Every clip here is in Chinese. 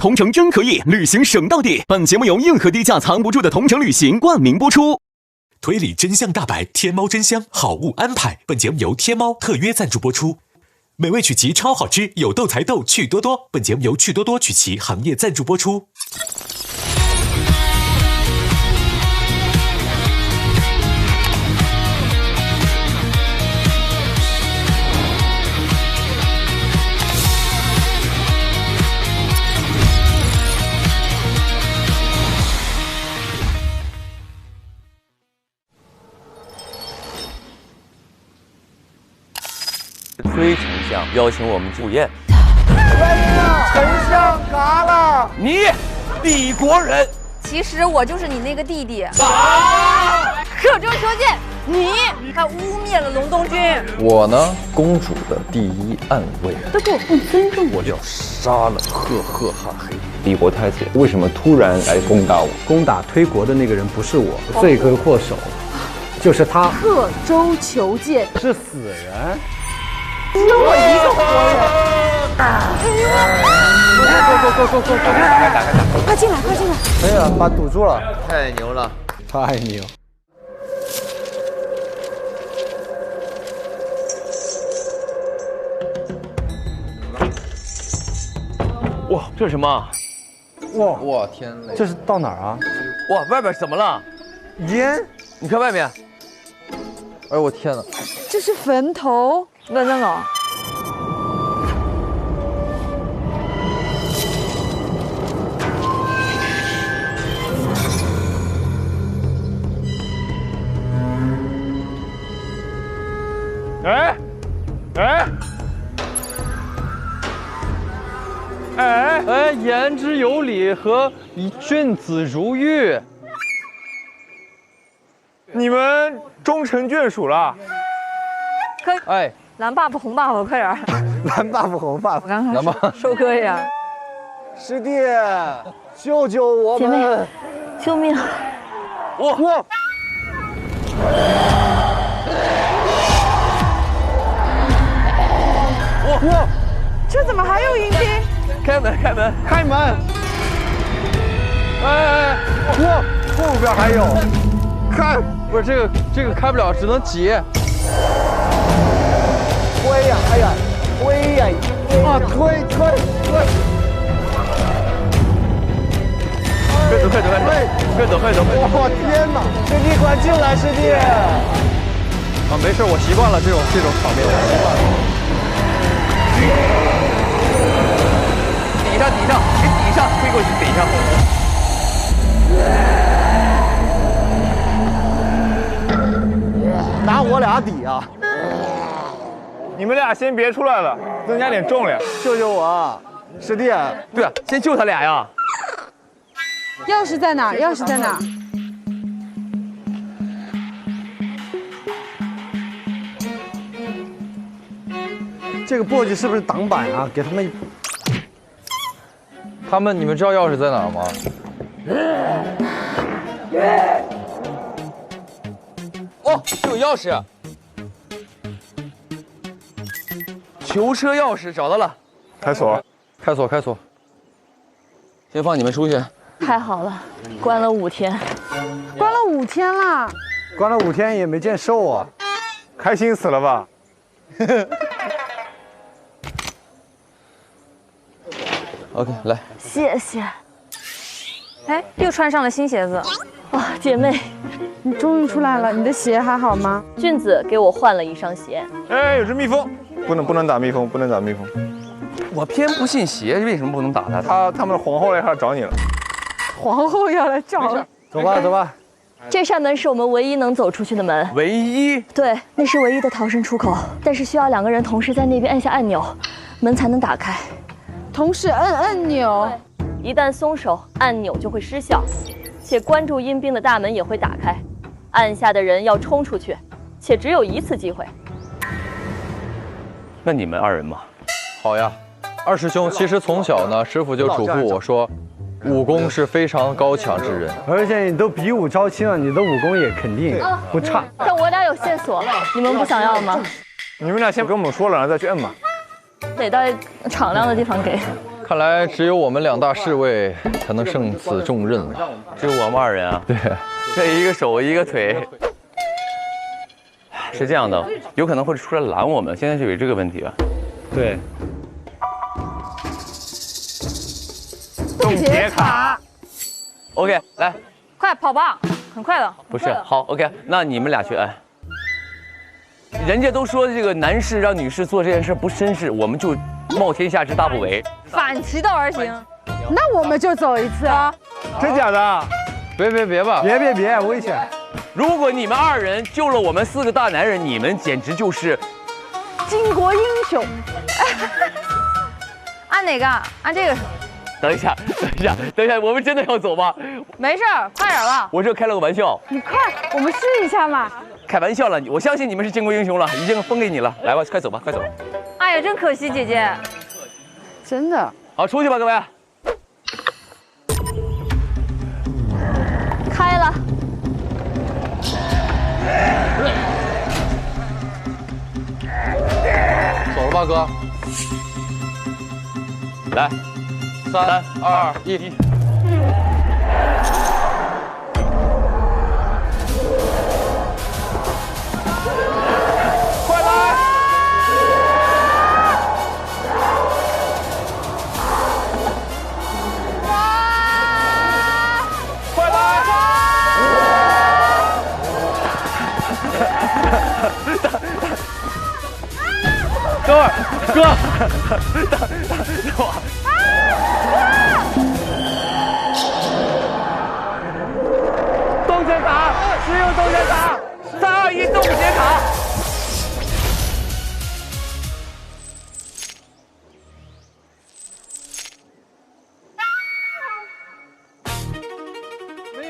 同城真可以，旅行省到底。本节目由硬核低价藏不住的同城旅行冠名播出。推理真相大白，天猫真香，好物安排。本节目由天猫特约赞助播出。美味曲奇超好吃，有豆才豆，趣多多。本节目由趣多多曲奇行业赞助播出。崔丞相邀请我们赴宴。丞相嘎了！你，李国人，其实我就是你那个弟弟。可中求见，你还污蔑了隆冬君。我呢，公主的第一暗卫，都对我不尊重，我就要杀了赫赫哈黑。李国太监为什么突然来攻打我？攻打推国的那个人不是我，罪魁祸首就是他。刻舟求剑是死人。只有我一个活人。快进来，快进来！可以了，把堵住了，太牛了，太牛！哇，这是什么？哇天嘞！这是到哪儿啊？哇，外边怎么了？烟？你看外面。哎我天哪！这是坟头。问问我。哎，言之有理和君子如玉。你们终成眷属了？可以。哎，蓝 buff 红 buff， 快点！蓝 buff 红 buff， 我刚刚收割一下。师弟，救救我们！姐妹，救命！哇！哇！这怎么还有迎宾？开门，开门，开门！哎！哇！后边还有，看，不是这个开不了，只能挤。推呀！哎呀，推呀！啊，推！快走！哇天哪！师弟快进来，师弟！啊，没事，我习惯了这种场面，习惯了。抵上，给抵上，推过去顶上。拿我俩抵啊！你们俩先别出来了，增加点重量。救救我，师弟！对啊，先救他俩呀。钥匙在哪儿？钥匙在哪儿？这个簸箕是不是挡板啊？给他们，你们知道钥匙在哪儿吗？哦，这有钥匙。囚车钥匙找到了，开锁。先放你们出去。太好了，关了5天，关了5天了，关了5天也没见瘦啊，开心死了吧？OK， 来，谢谢。哎，又穿上了新鞋子。哇，姐妹，你终于出来了，你的鞋还好吗？俊子给我换了一双鞋。哎，有只蜜蜂，不能打蜜蜂，不能打蜜蜂。我偏不信邪，为什么不能打他？他们的皇后来这找你了。皇后要来找了。走吧。这扇门是我们唯一能走出去的门。唯一？对，那是唯一的逃生出口，但是需要2个人同时在那边按下按钮，门才能打开。同时摁按钮，一旦松手，按钮就会失效，且关注阴兵的大门也会打开。按下的人要冲出去，且只有1次机会。那你们2人嘛？好呀，二师兄，其实从小呢，师傅就嘱咐我说，武功是非常高强之人，而且你都比武招亲了，你的武功也肯定不差。但我俩有线索，你们不想要吗？你们俩先跟我们说了，然后再去摁嘛。得到敞亮的地方给。看来只有我们2大侍卫才能胜此重任了。只有我们2人啊？对，这一个手一个腿。是这样的，有可能会出来拦我们，现在就有这个问题啊。对。冻结卡。OK， 来，快跑吧，很快的。不是，好 ，OK， 那你们俩去按。人家都说这个男士让女士做这件事不绅士，我们就冒天下之大不韪，反其道而行。那我们就走一次啊！真假的？别吧！别，危险！如果你们2人救了我们4个大男人，你们简直就是巾帼英雄。按哪个？按这个。等一下，我们真的要走吗？没事，快点吧。我这开了个玩笑。你快，我们试一下嘛。开玩笑了，我相信你们是巾帼英雄了，已经封给你了。来吧，快走吧，快走。哎呀，真可惜，姐姐。真的。好，出去吧，各位。开了。走了吧，哥。来，3、2、1。哥，等我。冻结卡，使用冻结卡，3、2、1，冻结卡。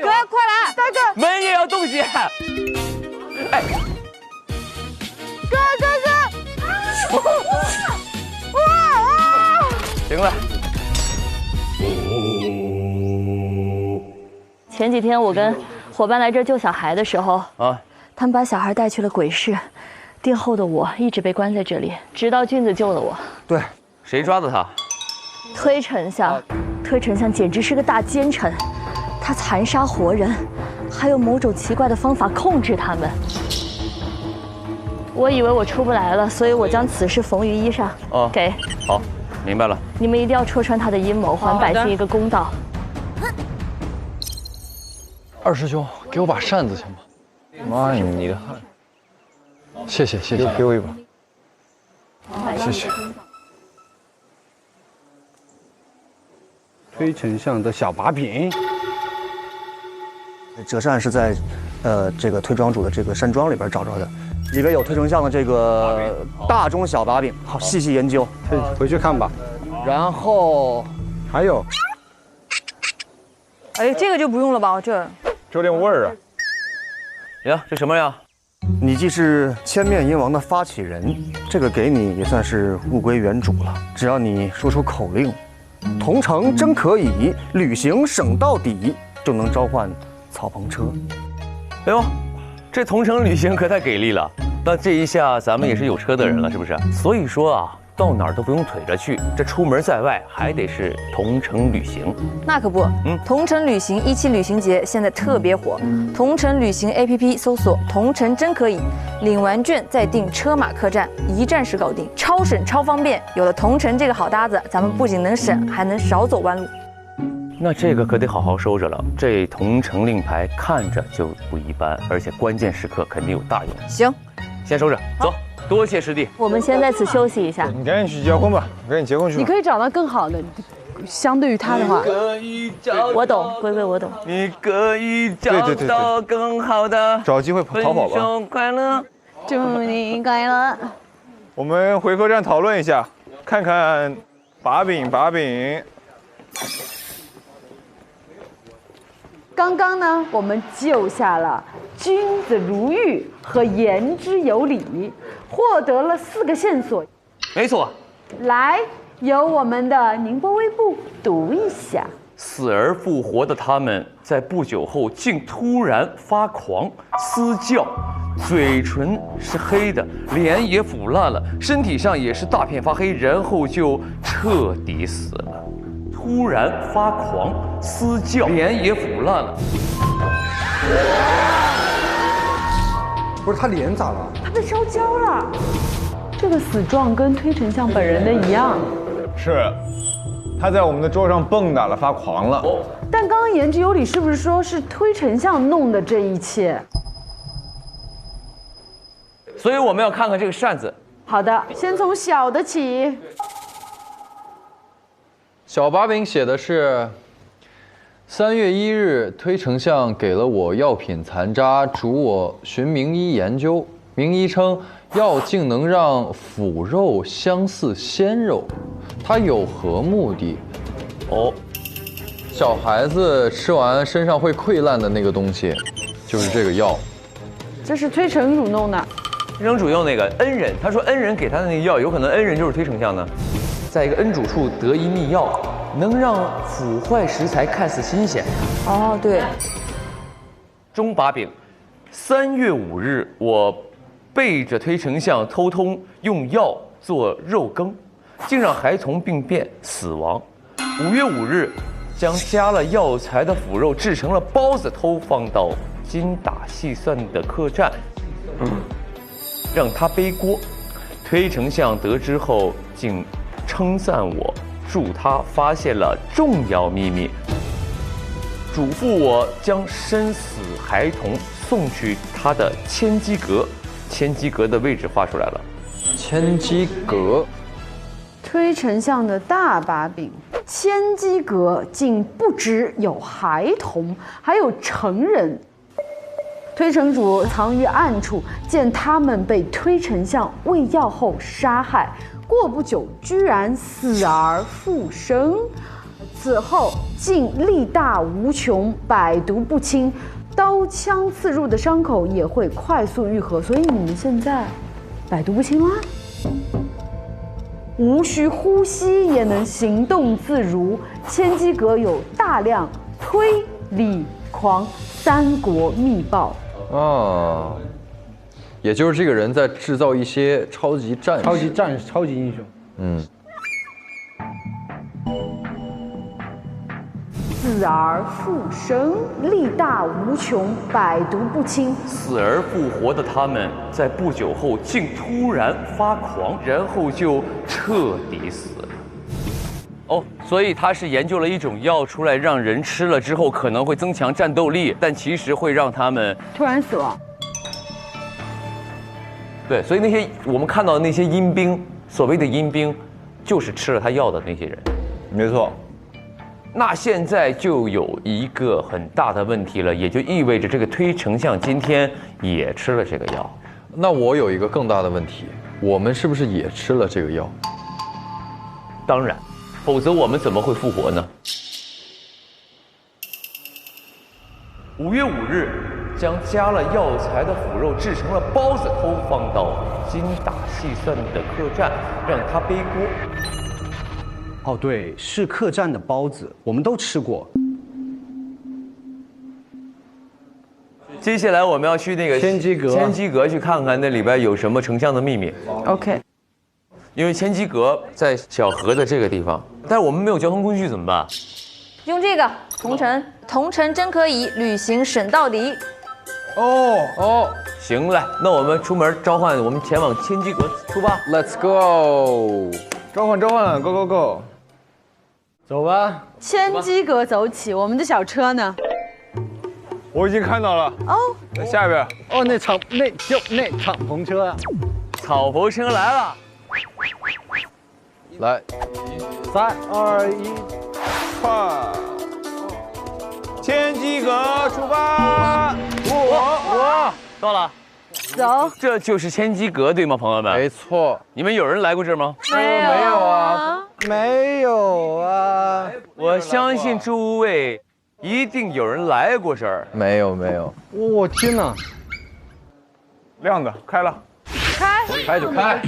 哥，快来，大哥，门也要冻结。哎，哥。行了。前几天我跟伙伴来这儿救小孩的时候，他们把小孩带去了鬼市，殿后的我一直被关在这里，直到俊子救了我。对，谁抓的他？推丞相，推丞相简直是个大奸臣，他残杀活人，还有某种奇怪的方法控制他们。我以为我出不来了，所以我将此事缝于衣上。给。好，明白了。你们一定要戳穿他的阴谋，还百姓一个公道。二师兄，给我把扇子行吗？妈呀，你的汗！谢谢，给我一把。谢谢。推丞相的小把柄。折扇是在，这个推庄主的这个山庄里边找着的，里边有推丞相的这个大中小把柄，好细细研究，回去看吧。然后还有，哎，这个就不用了吧？这有点味儿啊。呀，这什么呀？你既是千面鹰王的发起人，这个给你也算是物归原主了。只要你说出口令，同城真可以，旅行省到底，就能召唤草棚车。哎呦，这同城旅行可太给力了！那这一下咱们也是有车的人了，是不是？所以说啊，到哪儿都不用腿着去，这出门在外还得是同城旅行。那可不，同城旅行17旅行节现在特别火，同城旅行 APP 搜索“同城真可以”，领完券再订车马客栈，一站式搞定，超省超方便。有了同城这个好搭子，咱们不仅能省，还能少走弯路。那这个可得好好收着了，这同城令牌看着就不一般，而且关键时刻肯定有大用。行，先收着，走，多谢师弟。我们先在此休息一下。你赶紧去结婚吧，赶紧结婚去。你可以找到更好的，相对于他的话。我懂，龟龟我懂。你可以找到更好的，找机会逃跑吧。分手快乐，祝你快乐。我们回客栈讨论一下，看看把柄。刚刚呢，我们救下了君子如玉和言之有理，获得了4个线索。没错。来，由我们的宁波微步读一下。死而复活的他们，在不久后竟突然发狂嘶叫，嘴唇是黑的，脸也腐烂了，身体上也是大片发黑，然后就彻底死了。突然发狂嘶叫，脸也腐烂了。不是他脸咋了？他被烧焦了。这个死状跟推陈相本人的一样。是，他在我们的桌上蹦跶了，发狂了。但刚刚言之有理，是不是说是推陈相弄的这一切？所以我们要看看这个扇子。好的，先从小的起。小把柄写的是：3月1日，推丞相给了我药品残渣，嘱我寻名医研究。名医称药竟能让腐肉相似鲜肉，它有何目的？哦，小孩子吃完身上会溃烂的那个东西，就是这个药。这是推陈主弄的。推陈主用那个恩人，他说恩人给他的那个药，有可能恩人就是推丞相呢。在一个恩主处得一秘药，能让腐坏食材看似新鲜。哦，对。中把柄，3月5日，我背着推丞相偷偷用药做肉羹，竟让孩童病变死亡。5月5日，将加了药材的腐肉制成了包子，偷放到精打细算的客栈，让他背锅。推丞相得知后，竟称赞我，祝他发现了重要秘密，嘱咐我将身死孩童送去他的千机阁。千机阁的位置画出来了。千机阁，推丞相的大把柄。千机阁竟不只有孩童，还有成人。推丞主藏于暗处，见他们被推丞相喂药后杀害，过不久居然死而复生。此后竟力大无穷，百毒不侵，刀枪刺入的伤口也会快速愈合。所以你们现在百毒不侵啦，无需呼吸也能行动自如。千机阁有大量推理狂三国秘报。啊，也就是这个人在制造一些超级战士、超级英雄。嗯。死而复生，力大无穷，百毒不侵。死而复活的他们，在不久后竟突然发狂，然后就彻底死了。哦，所以他是研究了一种药出来，让人吃了之后可能会增强战斗力，但其实会让他们突然死亡。对，所以那些我们看到的那些阴兵，所谓的阴兵，就是吃了他药的那些人。没错。那现在就有一个很大的问题了，也就意味着这个推丞相今天也吃了这个药。那我有一个更大的问题，我们是不是也吃了这个药？当然，否则我们怎么会复活呢？5月5日，将加了药材的腐肉制成了包子，偷放到精打细算的客栈，让他背锅。哦，对，是客栈的包子，我们都吃过。接下来我们要去那个千机阁去看看那里边有什么丞相的秘密。OK。因为千机阁在小河的这个地方，但是我们没有交通工具怎么办？用这个同城真可以，旅行省到底。哦，行嘞，那我们出门召唤，我们前往千机阁出发。Let's go！ 召唤 ，Go Go Go！ 走吧。千机阁走起，我们的小车呢？我已经看到了。哦，在下边。哦，那敞篷车啊！敞篷车来了。来，3、2、1，快！千机阁出发！我到了。走，这就是千机阁对吗，朋友们？没错。你们有人来过这儿吗？没有啊，没有啊。我相信诸位一定有人来过这儿。没有。我天哪！亮的开了，开就开。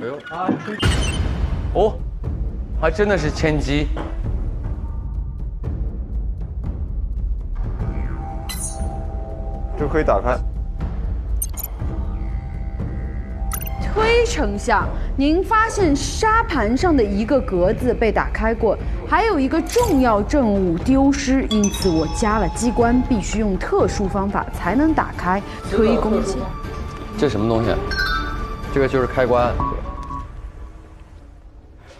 哎呦，哦，还真的是千机。就可以打开。推丞相，您发现沙盘上的一个格子被打开过，还有一个重要证物丢失，因此我加了机关，必须用特殊方法才能打开。推恭喜。这什么东西？这个就是开关。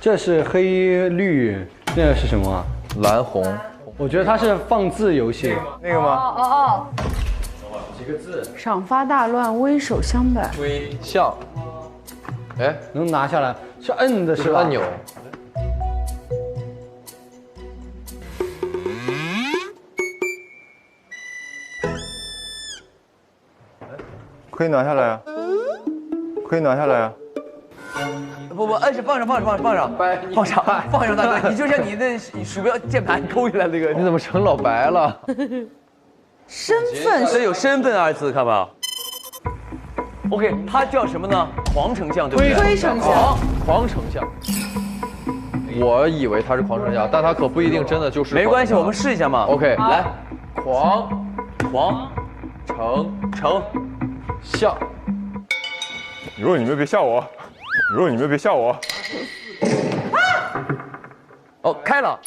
这是黑绿，那个是什么啊？蓝红。我觉得它是放字游戏。那个吗？哦。几个字？赏罚大乱，威首相伴。推象。哎，能拿下来？是摁的是吧？按钮。可以拿下来啊，可以拿下来啊。不，摁是放上，大哥，你就像你那鼠标键盘抠下来那个。你怎么成老白了？身份是有身份二字，看吧。OK， 他叫什么呢？狂丞相，对不对？推丞相。狂丞相。我以为他是狂丞相，但他可不一定真的就是。没关系，我们试一下嘛。OK， 来，狂丞相。你说你们别吓我，哦，开了。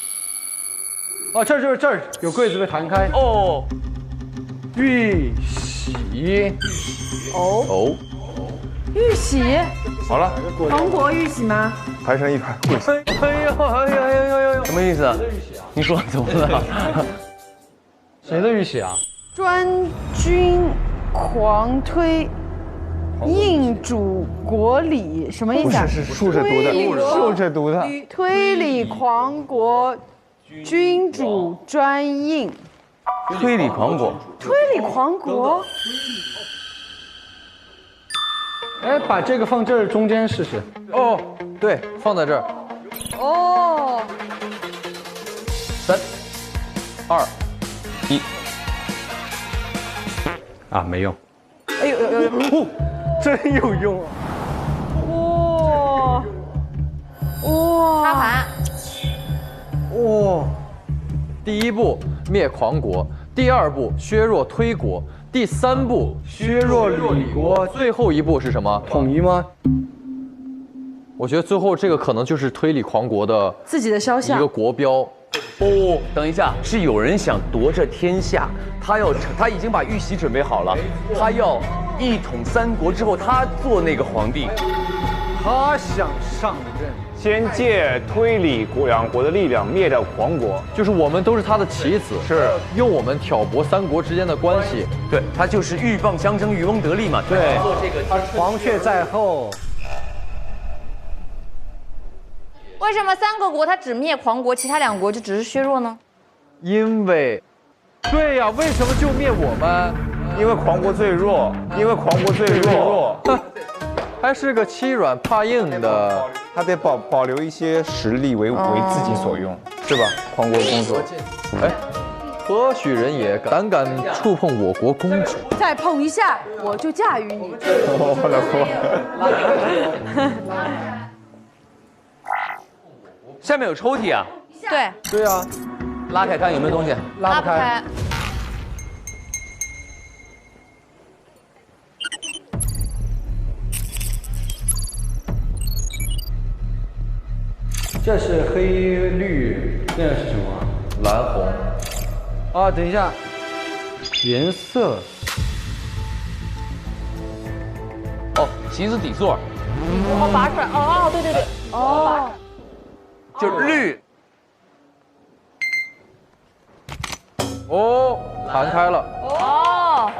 哦，这儿有柜子被弹开。哦，玉玺。哦，玉玺。好了，黄国玉玺吗？排成一排跪下。哎呦，什么意思啊？你说怎么了？谁的玉玺啊？专军狂推。应主国礼什么意思啊？是竖着读的。推理狂国，君主专应。推理狂国。哎，把这个放这儿中间试试。哦，对，放在这儿。哦。 3、2、1。啊，没用。哎呦，真有用啊！哇！插盘。哇！第一步灭狂国，第二步削弱推国，第三步削弱李国，最后一步是什么？统一吗？我觉得最后这个可能就是推理狂国的自己的肖像，一个国标。哦，等一下，是有人想夺这天下，他已经把玉玺准备好了，他要一统三国之后，他做那个皇帝，他想上任，先借推理两国的力量灭掉狂国，就是我们都是他的棋子，是用我们挑拨三国之间的关系。对，他就是鹬蚌相争，渔翁得利嘛。对，做这个黄雀在后。 为什么三个国他只灭狂国，其他两国就只是削弱呢？因为，对呀，为什么就灭我们？因为狂国最弱，还是个欺软怕硬的，他得保留一些实力为自己所用，是吧？狂国公主，哎，何许人也，胆敢触碰我国公主？再碰一下，我就驾驭你。下面有抽屉啊？对。对啊，拉开看有没有东西。拉不开。这是黑绿，那是什么？蓝红。啊，等一下，颜色。哦，棋子底座。我拔出来。哦，对对对。哦。 就是绿，哦，弹开了，哦，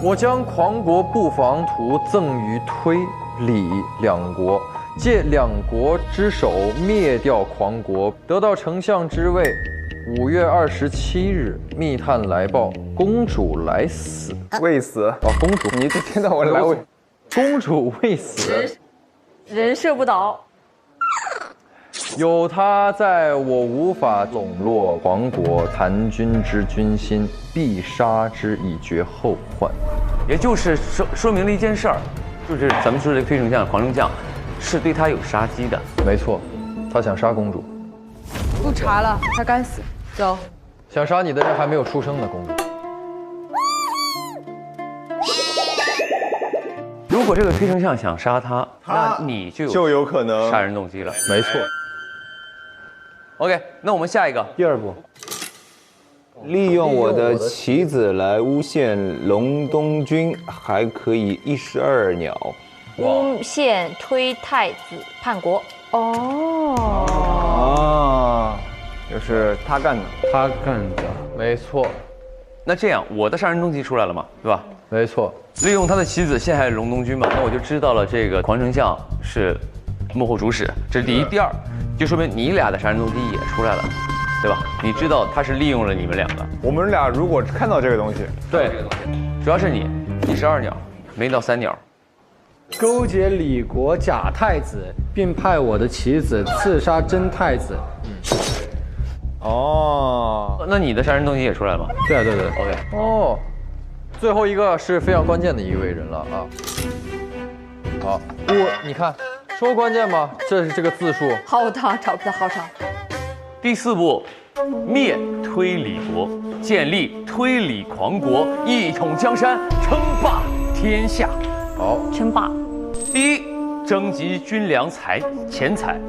我将狂国布防图赠予推理两国，借两国之手灭掉狂国，得到丞相之位。5月27日，密探来报，公主来死，未死。哦，公主，你这听到我来未？公主未死，人设不倒。有她在，我无法笼络狂国，谭军之军心，必杀之以绝后患。也就是说明了一件事儿，就是咱们说这个推丞相、狂丞相，是对他有杀机的。没错，他想杀公主。不查了，他该死。走。想杀你的人还没有出生呢，公主。如果这个推丞相想杀他，那你就有可能杀人动机了。没错。OK， 那我们下一个，第二步，利用我的棋子来诬陷隆冬君，还可以12鸟。诬陷推太子叛国。哦，就是他干的，他干的，没错。那这样我的杀人动机出来了嘛，对吧？没错。利用他的棋子陷害隆冬君嘛，那我就知道了这个黄丞相是幕后主使，这是第一。第二，就说明你俩的杀人动机也出来了，对吧？你知道他是利用了你们两个。我们俩如果看到这个东西，对，主要是你12鸟，没到3鸟。勾结李国假太子，并派我的棋子刺杀真太子。哦，那你的杀人动机也出来了吗？对啊，对对 ，OK。哦，最后一个是非常关键的一位人了啊。好，你看，说关键吗？这是这个字数。好长，找不到，好长。第4步，灭推理国，建立推理狂国，一统江山，称霸天下。好，称霸。第一，征集军粮钱财。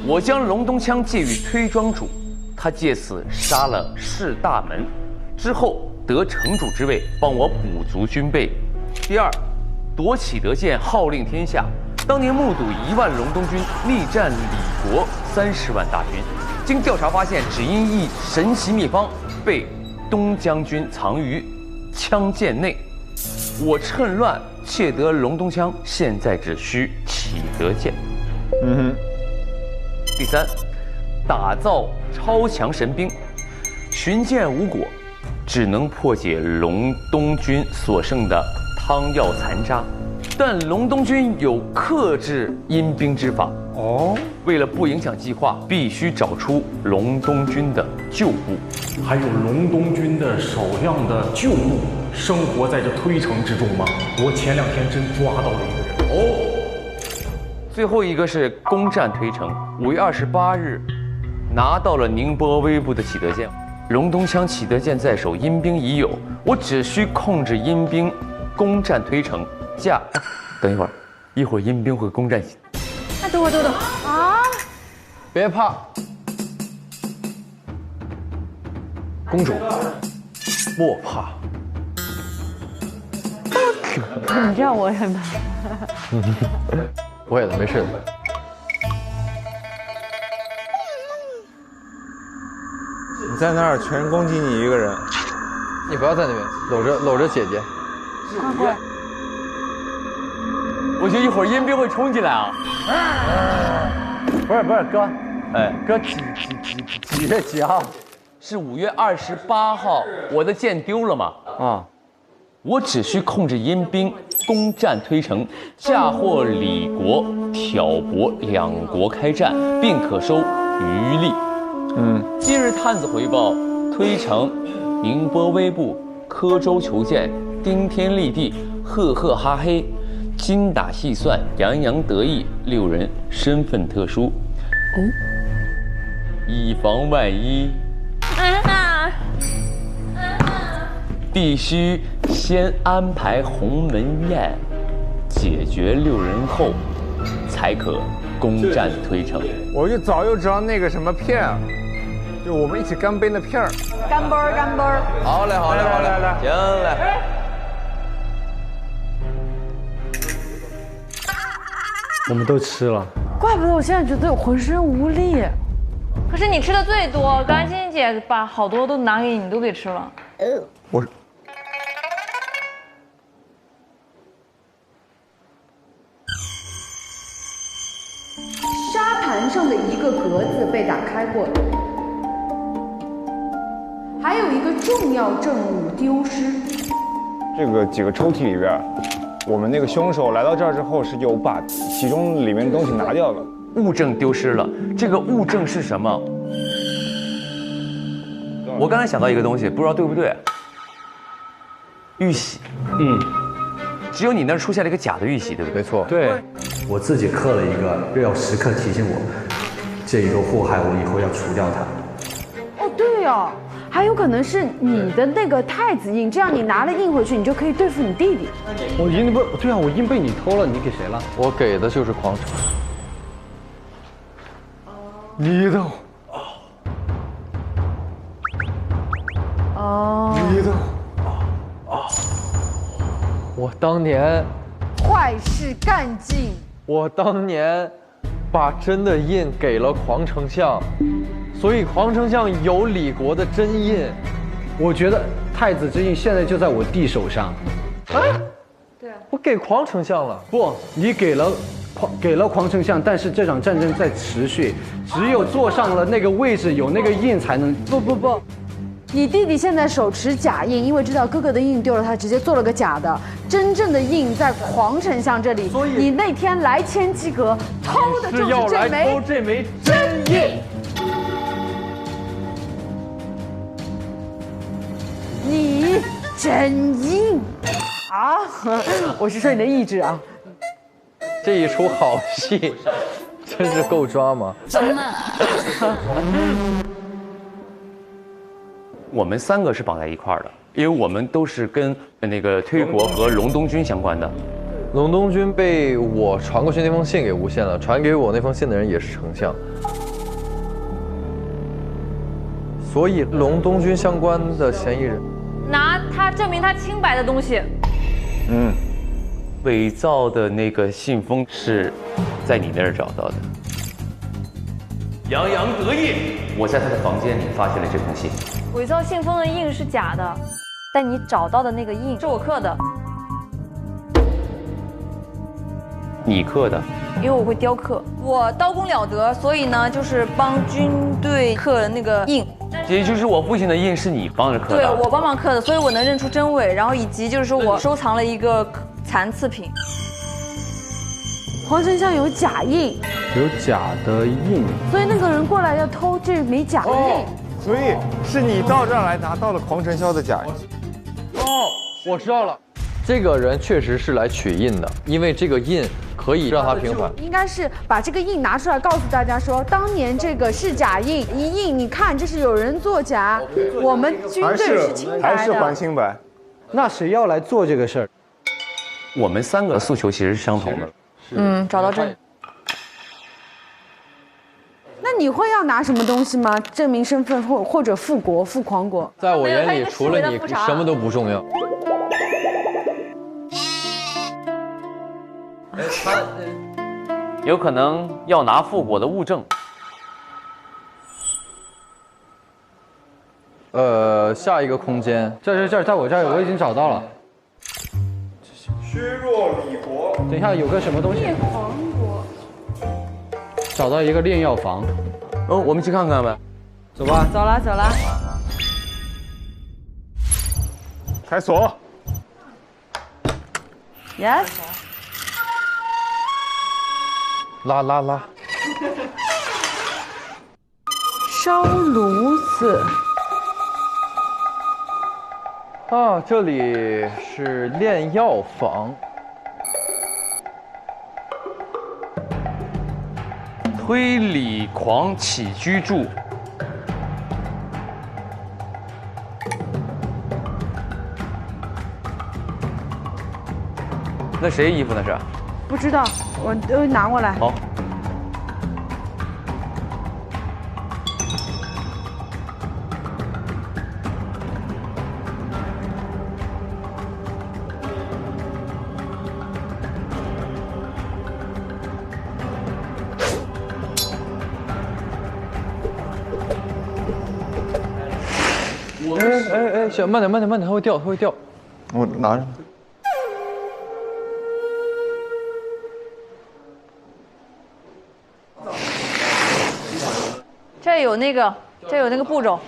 我将隆冬枪借予推庄主，他借此杀了士大门，之后得城主之位，帮我补足军备。第二，夺启德县，号令天下。当年目睹1万隆冬军力战李国30万大军，经调查发现，只因一神奇秘方被东将军藏于枪剑内。我趁乱窃得隆冬枪，现在只需启德剑。第三，打造超强神兵，寻剑无果，只能破解隆冬军所剩的汤药残渣。但隆冬军有克制阴兵之法。为了不影响计划，必须找出隆冬军的旧部，还有隆冬军的少量的旧部生活在这推城之中吗？我前2天真抓到了一个人。最后一个是攻占推城，5月28日拿到了宁波微部的启德舰，隆冬枪启德舰在手，阴兵已有，我只需控制阴兵攻占推城。等一会儿阴兵会攻占。哎，等会儿啊！别怕，公主，莫怕。你这样我也怕。不会的，没事的。你在那儿全攻击你一个人，你不要在那边搂着姐姐。快！我觉得一会儿阴兵会冲进来啊！不是哥，哥几月几号？是5月28号，我的剑丢了嘛？我只需控制阴兵攻占推城，嫁祸李国，挑拨2国开战，并可收余利。今日探子回报，推城、宁波微部、柯州求见，丁天立地，赫赫哈嘿，精打细算，洋洋得意，6人身份特殊。以防万一，必须先安排鸿门宴，解决6人后，才可攻占推城。我就早就知道那个什么片儿，就我们一起干杯那片儿。干杯儿，干杯儿！好嘞，来，行嘞。我们都吃了，怪不得我现在觉得我浑身无力。可是你吃的最多，刚才欣欣姐把好多都拿给你，你都给吃了。沙盘上的一个格子被打开过，还有一个重要证物丢失。这个几个抽屉里边，我们那个凶手来到这儿之后是有把其中里面的东西拿掉了，物证丢失了。这个物证是什么？我刚才想到一个东西，不知道对不对。玉玺，只有你那儿出现了一个假的玉玺，对不对？没错，对，我自己刻了一个，又要时刻提醒我，这一个祸害我以后要除掉它。哦，对哦，还有可能是你的那个太子印，这样你拿了印回去，你就可以对付你弟弟。我印不对啊，我印被你偷了，你给谁了？我给的就是狂城。你的。哦。你的。我当年坏事干尽。我当年把真的印给了狂丞相，所以狂丞相有李国的真印。我觉得太子之印现在就在我弟手上。啊？对啊，我给狂丞相了。不，你给了狂丞相，但是这场战争在持续，只有坐上了那个位置，有那个印才能。不。你弟弟现在手持假印，因为知道哥哥的印丢了，他直接做了个假的。真正的印在狂丞相这里，所以你那天来千机阁偷的就是这枚真印。你真印啊！我是说你的意志啊。这一出好戏，真是够抓吗？我们3个是绑在一块儿的，因为我们都是跟那个推国和隆冬军相关的。隆冬军被我传过去那封信给诬陷了，传给我那封信的人也是丞相，所以隆冬军相关的嫌疑人，拿他证明他清白的东西。伪造的那个信封是在你那儿找到的。洋洋得意，我在他的房间里发现了这封信。伪造信封的印是假的，但你找到的那个印是我刻的。你刻的？因为我会雕刻，我刀工了得，所以呢，就是帮军队刻了那个印。也就是我父亲的印是你帮着刻的？对，我帮忙刻的，所以我能认出真伪。然后以及就是说我收藏了一个残次品。皇丞相有假印，有假的印，所以那个人过来要偷这枚假的印。所以是你到这儿来拿到了狂丞相的假印。哦，我知道了，这个人确实是来取印的，因为这个印可以让他平反。应该是把这个印拿出来，告诉大家说，当年这个是假印，一印你看这是有人作假，我们军队是清白的，还是还清白。那谁要来做这个事儿？我们3个诉求其实是相同的。找到证。那你会要拿什么东西吗？证明身份或者复国、复狂国？在我眼里，除了你，什么都不重要。有可能要拿复国的物证。下一个空间，这儿，在我这儿，我已经找到了。削弱李国。等一下，有个什么东西？灭狂国。找到一个炼药房。哦，我们去看看呗。走吧。走了。开锁。Yes。拉。烧炉子。啊，这里是炼药房。推理狂起居住。那谁衣服那是？不知道，我都拿过来。好。哎，小慢点，它会掉。我拿着。这有那个步骤。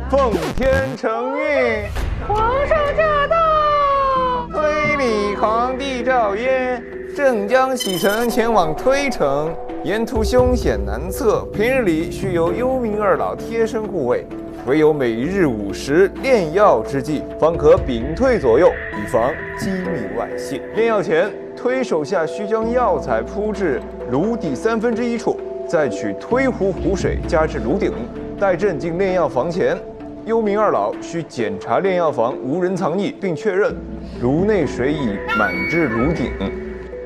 奉天承运，皇上驾到！推理皇帝诏曰：正将启程前往推城，沿途凶险难测，平日里须由幽冥二老贴身护卫，唯有每日午时炼药之际，方可屏退左右，以防机密外泄。炼药前，推手下须将药材铺置，炉底1/3处，再取推壶湖水加至炉顶，待朕进炼药房前，幽冥二老需检查炼药房无人藏匿，并确认炉内水已满至炉顶，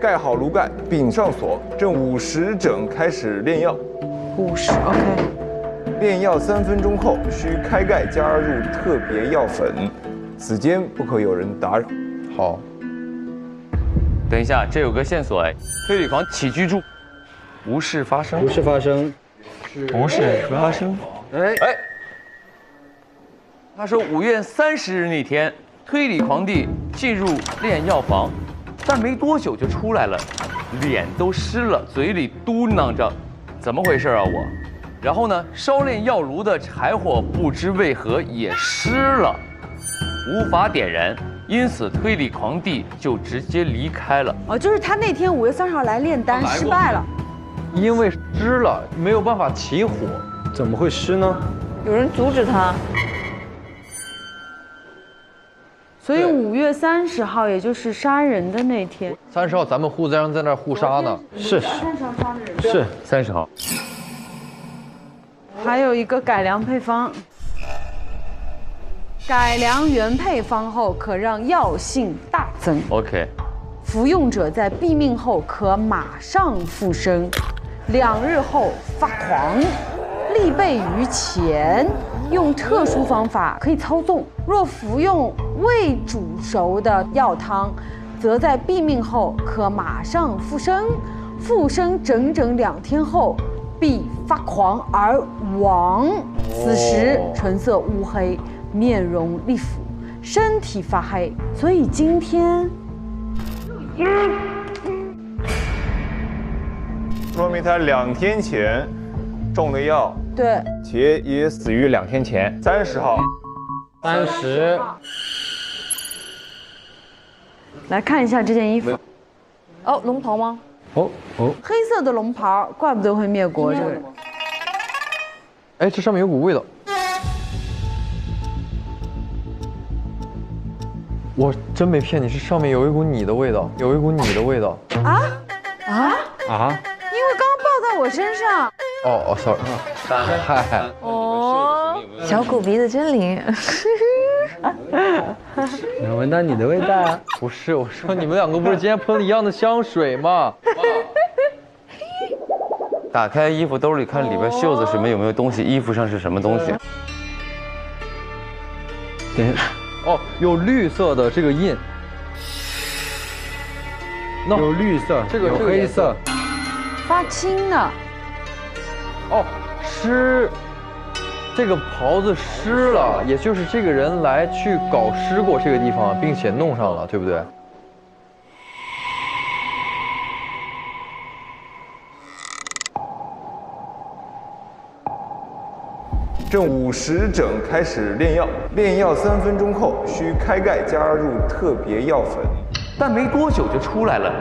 盖好炉盖并上锁。正午时整开始炼药。50 OK。炼药3分钟后，需开盖加入特别药粉，此间不可有人打扰。好。等一下，这有个线索哎，推理狂起居住，无事发生。无事发生。无事发生。哎，他说5月30日那天，推理狂弟进入炼药房，但没多久就出来了，脸都湿了，嘴里嘟囔着：“怎么回事啊我？”然后呢，烧炼药炉的柴火不知为何也湿了，无法点燃，因此推理狂弟就直接离开了。哦，就是他那天5月30号来炼丹失败了，因为湿了没有办法起火。怎么会湿呢？有人阻止他。所以5月30号，也就是杀人的那天。30号咱们互相在那儿互杀呢。是30号。还有一个改良配方，改良原配方后可让药性大增。OK。服用者在毙命后可马上复生，2日后发狂，立备于前，用特殊方法可以操纵。若服用未煮熟的药汤，则在毙命后可马上复生，复生整整2天后必发狂而亡。此时唇色乌黑，面容厉腐，身体发黑。所以今天。说明他2天前中了药，对，且也死于2天前。30号，30。来看一下这件衣服。哦，龙袍吗？哦，黑色的龙袍，怪不得会灭国这个人。哎，这上面有股味道。我真没骗你，这上面有一股你的味道，有一股你的味道。啊？因为刚刚抱在我身上。哦 ，sorry。嗨。哦，小狗鼻子真灵。能闻到你的味道？不是，我说你们2个不是今天喷了一样的香水吗？打开衣服兜里看里边袖子什么有没有东西，衣服上是什么东西？对。哦，有绿色的这个印，有绿色，有黑色，发青呢。哦，湿，这个袍子湿了，也就是这个人来去搞湿过这个地方，并且弄上了，对不对？正午时整开始炼药，炼药3分钟后需开盖加入特别药粉，但没多久就出来了，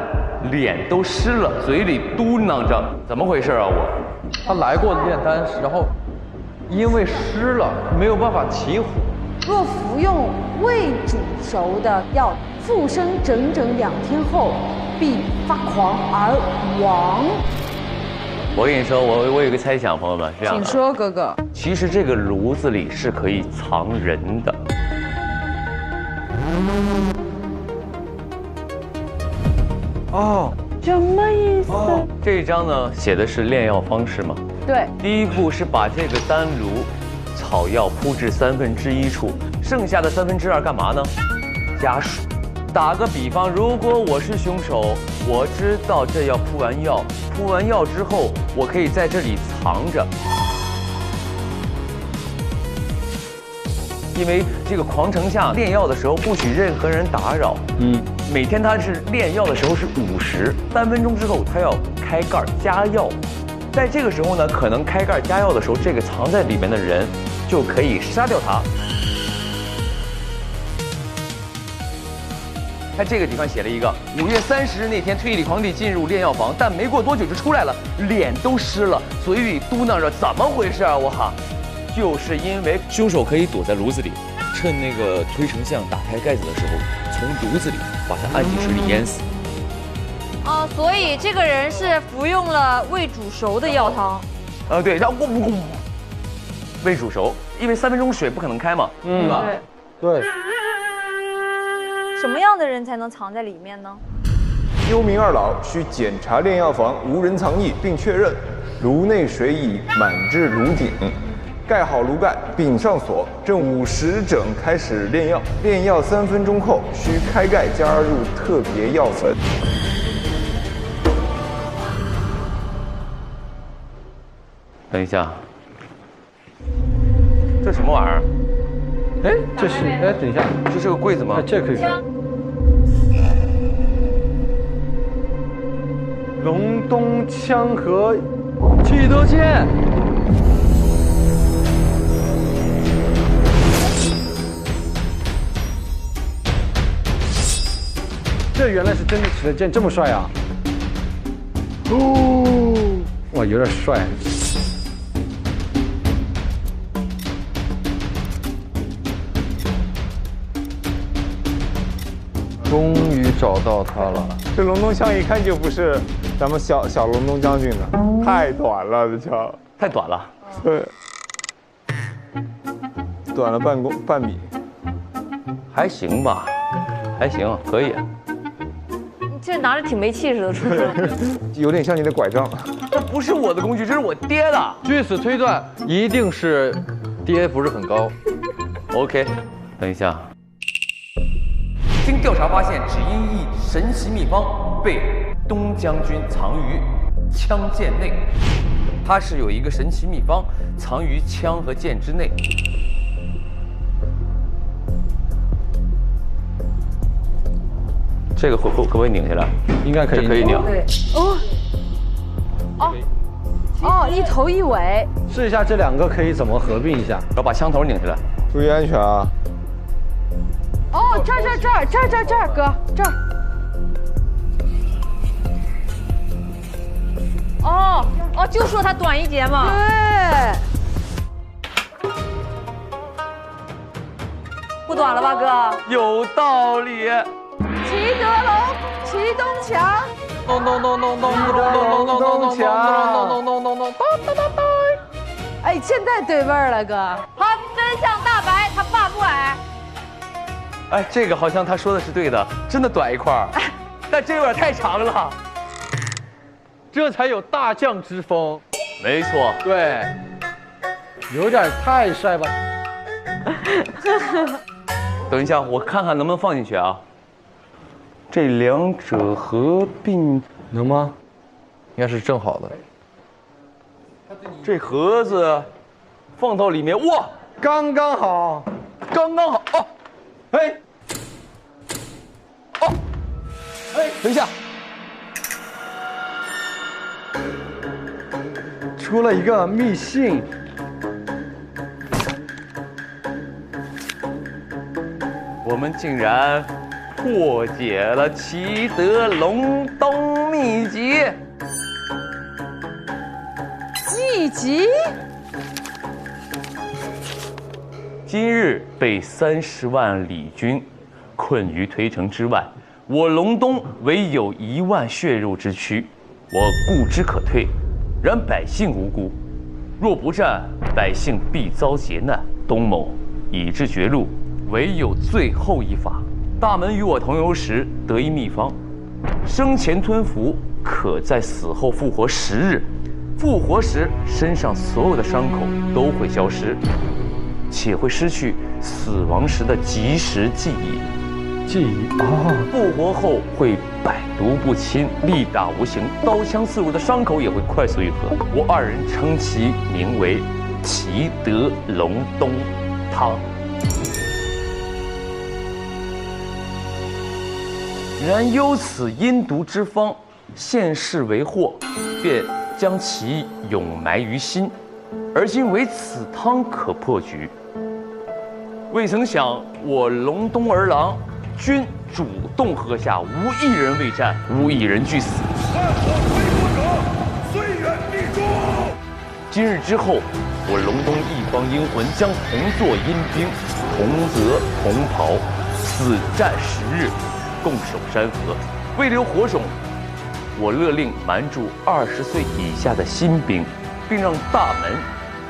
脸都湿了，嘴里嘟囔着：“怎么回事啊我？”他来过炼丹，然后因为湿了没有办法起火。若服用未煮熟的药，复生整整2天后必发狂而亡。我跟你说，我有个猜想，朋友们是这样的。请说，哥哥。其实这个炉子里是可以藏人的。哦，什么意思？这一章呢写的是炼药方式嘛？对。第一步是把这个丹炉草药铺至1/3处，剩下的2/3干嘛呢？加水。打个比方，如果我是凶手，我知道这要铺完药，铺完药之后，我可以在这里藏着。因为这个狂丞相炼药的时候不许任何人打扰，每天他是炼药的时候是50，3分钟之后他要开盖加药，在这个时候呢，可能开盖加药的时候，这个藏在里面的人就可以杀掉他。看这个地方写了一个5月30日那天，推理狂弟进入炼药房，但没过多久就出来了，脸都湿了，嘴里嘟囔着：“怎么回事啊我哈！”就是因为凶手可以躲在炉子里，趁那个推丞相打开盖子的时候，从炉子里把他按进水里淹死。哦，所以这个人是服用了未煮熟的药汤。对，然后未煮熟，因为3分钟水不可能开嘛，对吧？对。什么样的人才能藏在里面呢？幽冥二老需检查炼药房无人藏匿，并确认炉内水已满至炉顶，盖好炉盖并上锁。正午10整开始炼药，炼药3分钟后需开盖加入特别药粉。等一下，这什么玩意儿？哎，这是等一下，这是个柜子吗？这可以看。隆冬枪和启德剑。这原来是真的启德剑，这么帅啊！哦，哇，有点帅。终于找到他了。这隆冬枪一看就不是咱们小隆冬将军的，太短了，这枪太短了。对，短了半米，还行吧，还行，可以。这拿着挺没气势的，是不是？有点像你的拐杖。这不是我的工具，这是我爹的。据此推断，一定是爹不是很高。OK， 等一下。经调查发现，只因一神奇秘方被东将军藏于枪剑内。他是有一个神奇秘方藏于枪和剑之内。这个可不可以拧下来？应该可以，可以拧。对，哦，一头一尾。试一下这2个可以怎么合并一下？要把枪头拧下来，注意安全啊！哦，这儿，哥，这儿。哦，就说它短一截嘛。对。不短了吧，哥？有道理。齐德龙，齐东强。咚！哎，现在对味儿了，哥。他真相大白，他爸不矮。哎，这个好像他说的是对的，真的短一块儿，但这有点太长了。这才有大将之风。没错，对，有点太帅吧。等一下，我看看能不能放进去啊。这2者合并能吗？应该是正好的。这盒子放到里面，哇，刚刚好，刚刚好哦。哎，哦，哎，等一下，出了一个密信。我们竟然破解了齐德隆冬秘籍。秘籍？今日被30万李军困于推城之外，我隆冬唯有1万血肉之躯，我固之可退。然百姓无辜，若不战，百姓必遭劫难。东某已至绝路，唯有最后一法。大门与我同游时得一秘方，生前吞服，可在死后复活10日。复活时，身上所有的伤口都会消失，且会失去死亡时的即时记忆。复活后会百毒不侵，力大无形，刀枪刺入的伤口也会快速愈合。我2人称其名为齐德隆冬汤。然忧此阴毒之方，现世为祸，便将其永埋于心，而今为此汤可破局。未曾想我隆冬儿郎均主动喝下，无一人未战，无一人俱死。今日之后，我隆冬一帮阴魂将同作阴兵，同泽同袍，死战10日，共守山河。为留火种，我勒令瞒住20岁以下的新兵，并让大门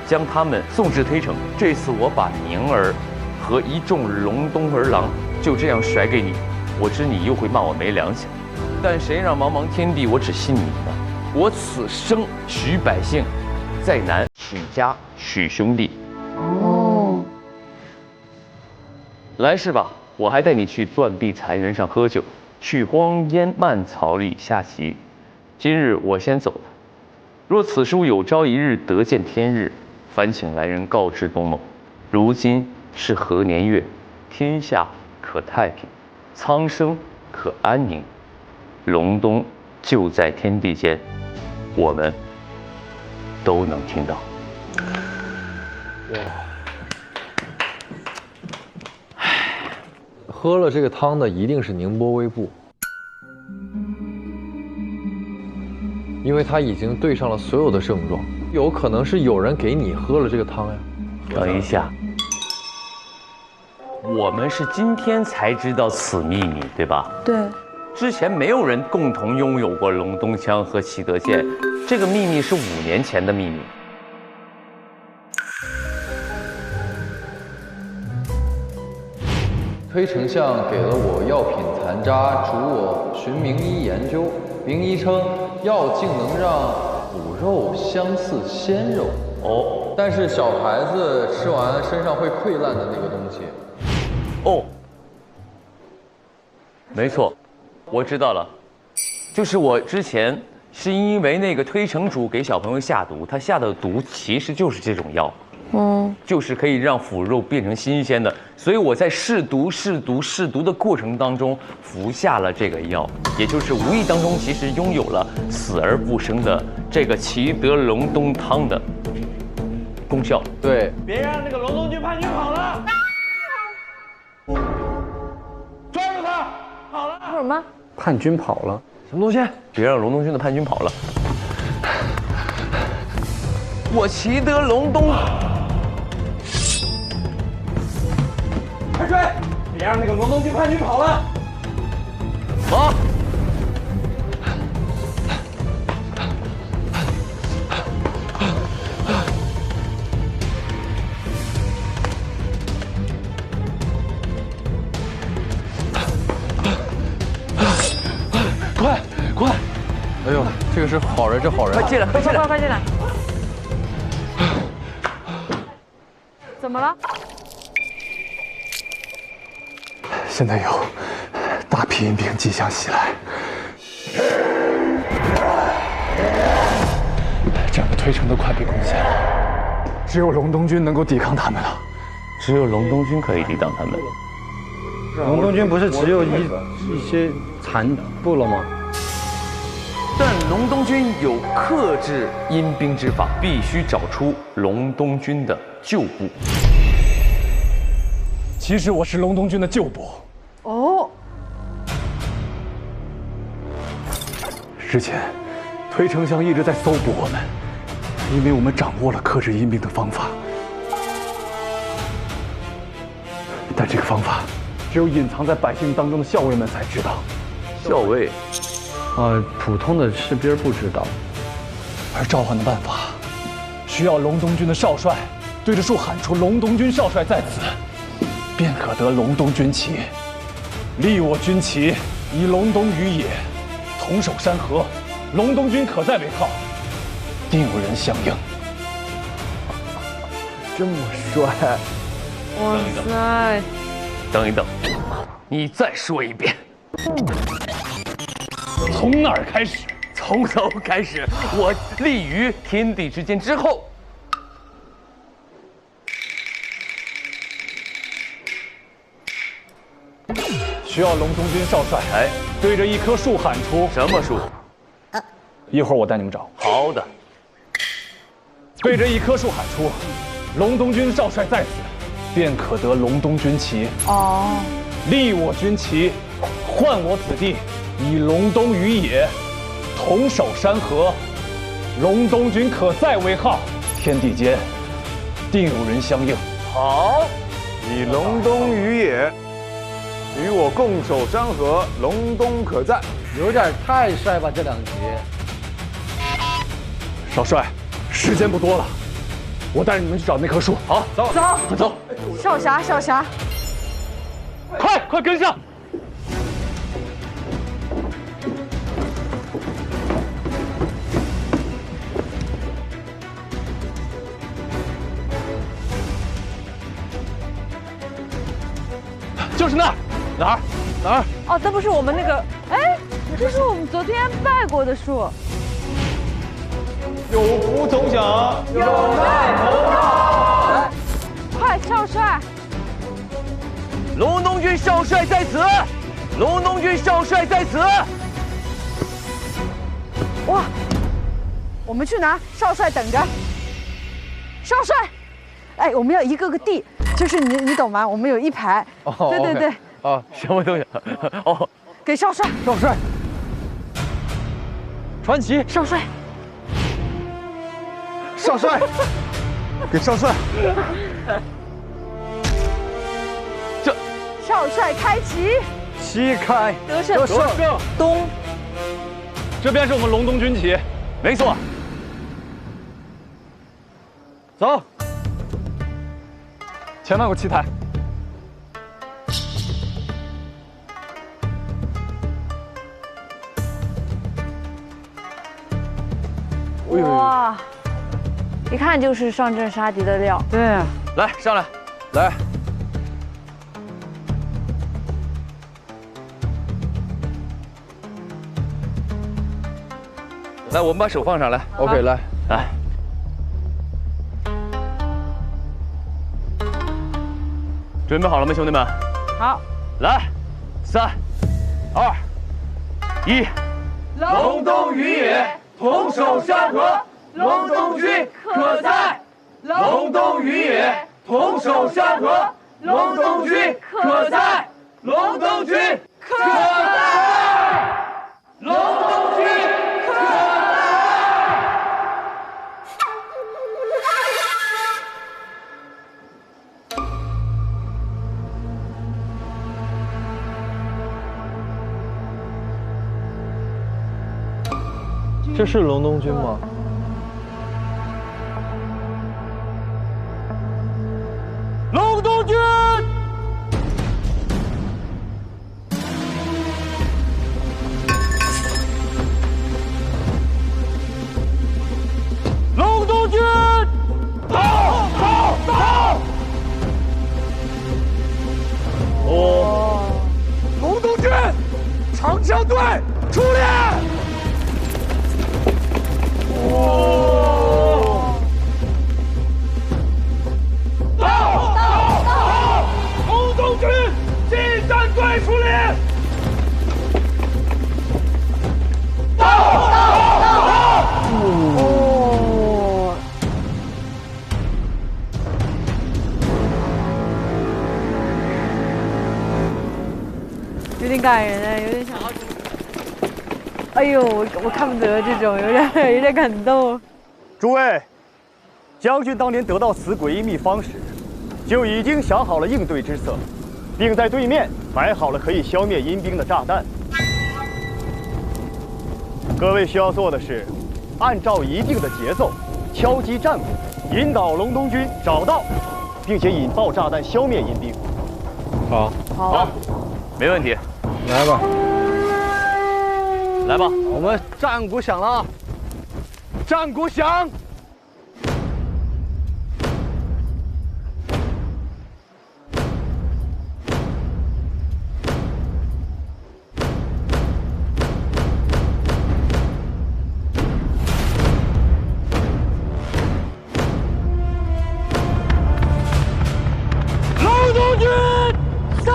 将他们送至推城。这次我把宁儿和一众隆冬儿郎就这样甩给你，我知你又会骂我没良心，但谁让茫茫天地我只信你呢？我此生许百姓，在南许家许兄弟。哦，来世吧，我还带你去断壁残垣上喝酒，去荒烟蔓草里下棋。今日我先走了，若此书有朝一日得见天日，烦请来人告知东某。如今是何年月？天下可太平，苍生可安宁，隆冬就在天地间，我们都能听到。喝了这个汤的一定是宁波微步，因为他已经对上了所有的症状，有可能是有人给你喝了这个汤呀。等一下，我们是今天才知道此秘密，对吧？对，之前没有人共同拥有过隆冬枪和启德剑，这个秘密是5年前的秘密。推丞相给了我药品残渣，嘱我寻名医研究。名医称药竟能让腐肉相似鲜肉。哦，但是小孩子吃完身上会溃烂的那个东西。哦，没错，我知道了，就是我之前是因为那个推城主给小朋友下毒，他下的毒其实就是这种药。就是可以让腐肉变成新鲜的，所以我在试毒的过程当中服下了这个药，也就是无意当中其实拥有了死而不生的这个奇德隆冬汤的功效。对，别让那个隆冬军叛军跑了，抓住他！好了，什么？叛军跑了？什么东西？别让隆冬军的叛军跑了！我奇德隆冬。快追！别让那个隆冬军叛军跑了！好。快！哎呦，这个是好人，这好人！快进来！快进来！怎么了？现在有大批阴兵即将袭来，整个推城都快被攻陷了，只有隆冬军能够抵抗他们了。只有隆冬军可以抵挡他们。隆冬军不是只有一些残部了吗？但隆冬军有克制阴兵之法，必须找出隆冬军的旧部。其实我是隆冬军的旧部。哦。之前，推丞相一直在搜捕我们，因为我们掌握了克制阴兵的方法。但这个方法，只有隐藏在百姓当中的校尉们才知道。校尉，普通的士兵不知道。而召唤的办法，需要隆冬军的少帅对着树喊出“隆冬军少帅在此”，便可得隆冬军旗。立我军旗，以隆冬于野，同守山河，隆冬军可在为号，定有人相应。这么帅！哇塞！等一等，你再说一遍。从哪儿开始？从头开始。我立于天地之间之后。需要隆冬军少帅对着一棵树喊出什么树？一会儿我带你们找。好的。对着一棵树喊出“隆冬军少帅在此”，便可得隆冬军旗。哦。立我军旗，换我子弟，以隆冬于野，同守山河，隆冬军可在为号。天地间，定有人相应。好。以隆冬于野。与我共守山河，隆冬可在。有点太帅吧这两集。少帅，时间不多了，我带着你们去找那棵树。好，走走，快走。少侠，少侠，快跟上！就是那儿，哪儿？哦，这不是我们那个，哎，这是我们昨天拜过的树。有福同享，有难同当。快，少帅！隆冬军少帅在此，隆冬军少帅在此。哇，我们去拿，少帅等着。少帅，哎，我们要一个个递，就是你懂吗？我们有一排。哦，对对对。哦，什么东西？哦，给少帅。少帅，传奇，少帅。少帅，给少帅。这，少帅开旗，旗开，得胜，东。这边是我们隆冬军旗，没错。走，前面有旗台。哇，一看就是上阵杀敌的料。对，来上来，来，来，我们把手放上来。OK， 来，准备好了吗，兄弟们？好，来，3、2、1，隆冬于野，同守山河，隆冬军可在。隆冬于野，同守山河，隆冬军可在。隆冬军可在。隆冬军可在。这是隆冬军吗？隆冬军！隆冬军！到！哦，隆冬军，长枪队出列！哦！到！隆冬军近战队出列！到！哦，有点感人哎，有点想。哎呦，我看不得这种，有点感动。诸位，将军当年得到此诡异秘方时，就已经想好了应对之策，并在对面摆好了可以消灭阴兵的炸弹。各位需要做的是，按照一定的节奏，敲击战鼓，引导隆冬军找到，并且引爆炸弹消灭阴兵。好，好，没问题，来吧。来吧，我们战鼓响了啊！战鼓响！隆冬军上！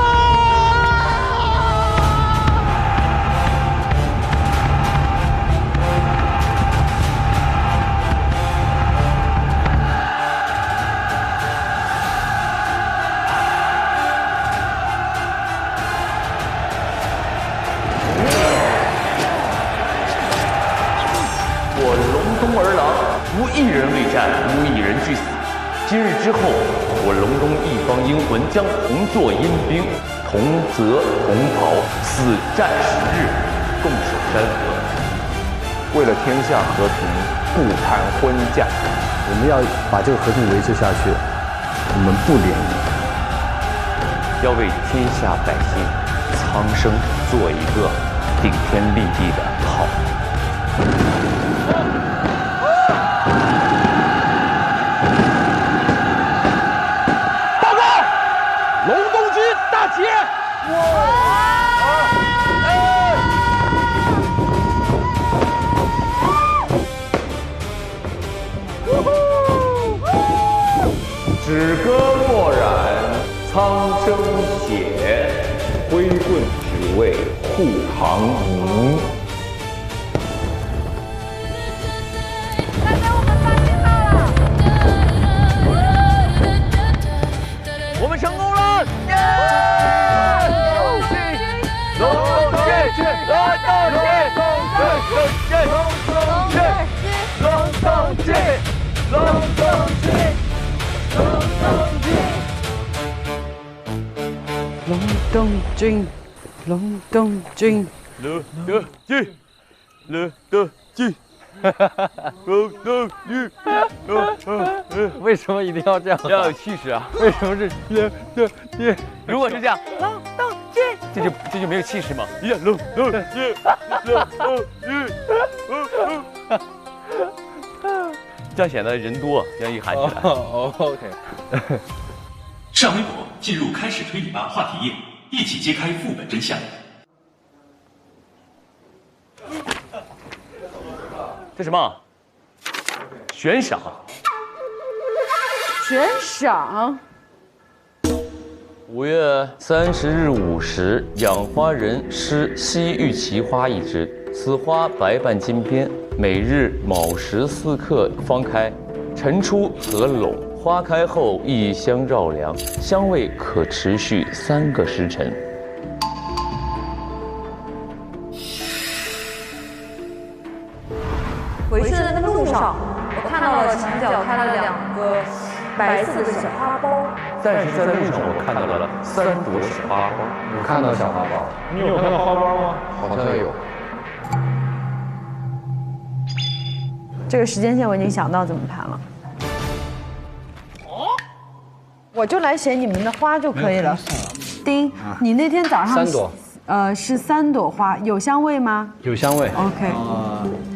我隆冬儿郎无一人未战，无一人俱死。今日之后，我隆冬一方英魂将同作阴兵，同泽同袍，死战10日。共守山河。为了天下和平，不谈婚嫁。我们要把这个和平维持下去，我们不联姻。要为天下百姓苍生做一个顶天立地的好人。报告，隆冬军大捷！止戈墨染苍生血，挥棍只为护航营。我们成功了！耶！隆冬军，隆冬军，隆冬军，隆冬军。隆冬军，隆冬军，隆冬军，隆冬军，隆冬军，隆冬军。为什么一定要这样？要有气势啊！为什么是隆冬军？如果是这样，隆冬军，这就没有气势嘛。隆冬军，隆冬军，这样显得人多，这样一喊起来。OK。上微博进入开始推理吧话题页，一起揭开副本真相。这什么？悬赏。悬赏。 5月30日午时，养花人施西域奇花一枝，此花白瓣金边，每日卯时4刻方开，晨出合拢。花开后异香绕梁，香味可持续3个时辰。回去的那个路上，我看到了墙角开了2个白色的小花苞。 但是在路上我看到了3朵小花苞，我看到小花苞，你有看到花苞吗？好像有。这个时间线我已经想到怎么盘了。我就来写你们的花就可以了。丁，你那天早上3朵，是3朵花，有香味吗？有香味。 OK。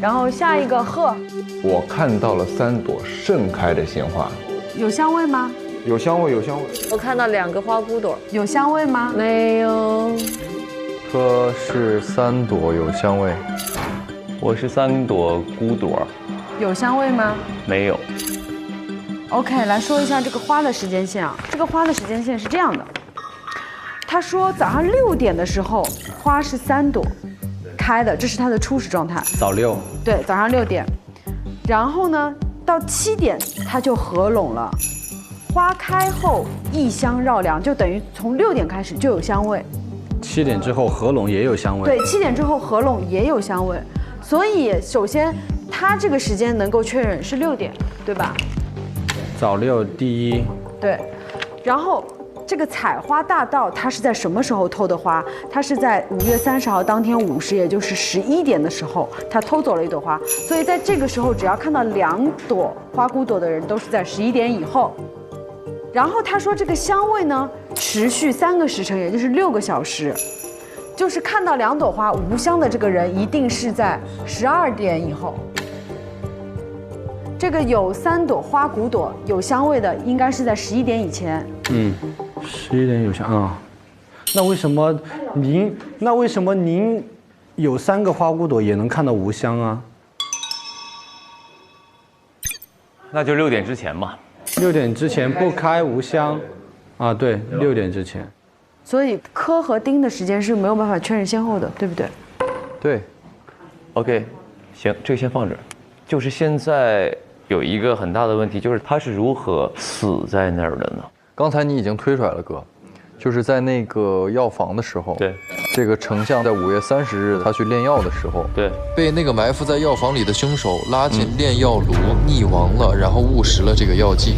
然后下一个鹤，我看到了3朵盛开的鲜花，有香味吗？ 有香味，有香味。我看到2个花骨朵，有香味吗？没有。柯是3朵有香味，我是3朵骨朵，有香味吗？没有。OK， 来说一下这个花的时间线啊。这个花的时间线是这样的，他说早上6点的时候，花是3朵开的，这是它的初始状态。早6。对，早上6点。然后呢，到7点它就合拢了。 花开后异香绕梁，就等于从6点开始就有香味。7点之后合拢也有香味。对，7点之后合拢也有香味。所以首先，它这个时间能够确认是6点，对吧？早6第1。对，然后这个采花大盗他是在什么时候偷的花？他是在5月30号当天午时，也就是11点的时候，他偷走了1朵花。所以在这个时候，只要看到2朵花骨朵的人，都是在11点以后。 然后他说，这个香味呢，持续3个时辰，也就是6个小时。就是看到2朵花无香的这个人，一定是在12点以后。这个有3朵花骨朵有香味的，应该是在11点以前。嗯，11点有香啊。那为什么您有3个花骨朵也能看到无香啊？那就6点之前嘛。 6点之前不开无香，啊，对，6点之前。所以柯和丁的时间是没有办法确认先后的，对不对？对。OK， 行，这个先放这儿。就是现在有一个很大的问题，就是他是如何死在那儿的呢？刚才你已经推出来了，哥，就是在那个药房的时候，对，这个丞相在5月30日他去炼药的时候，对，被那个埋伏在药房里的凶手拉进炼药炉溺亡了，然后误食了这个药剂。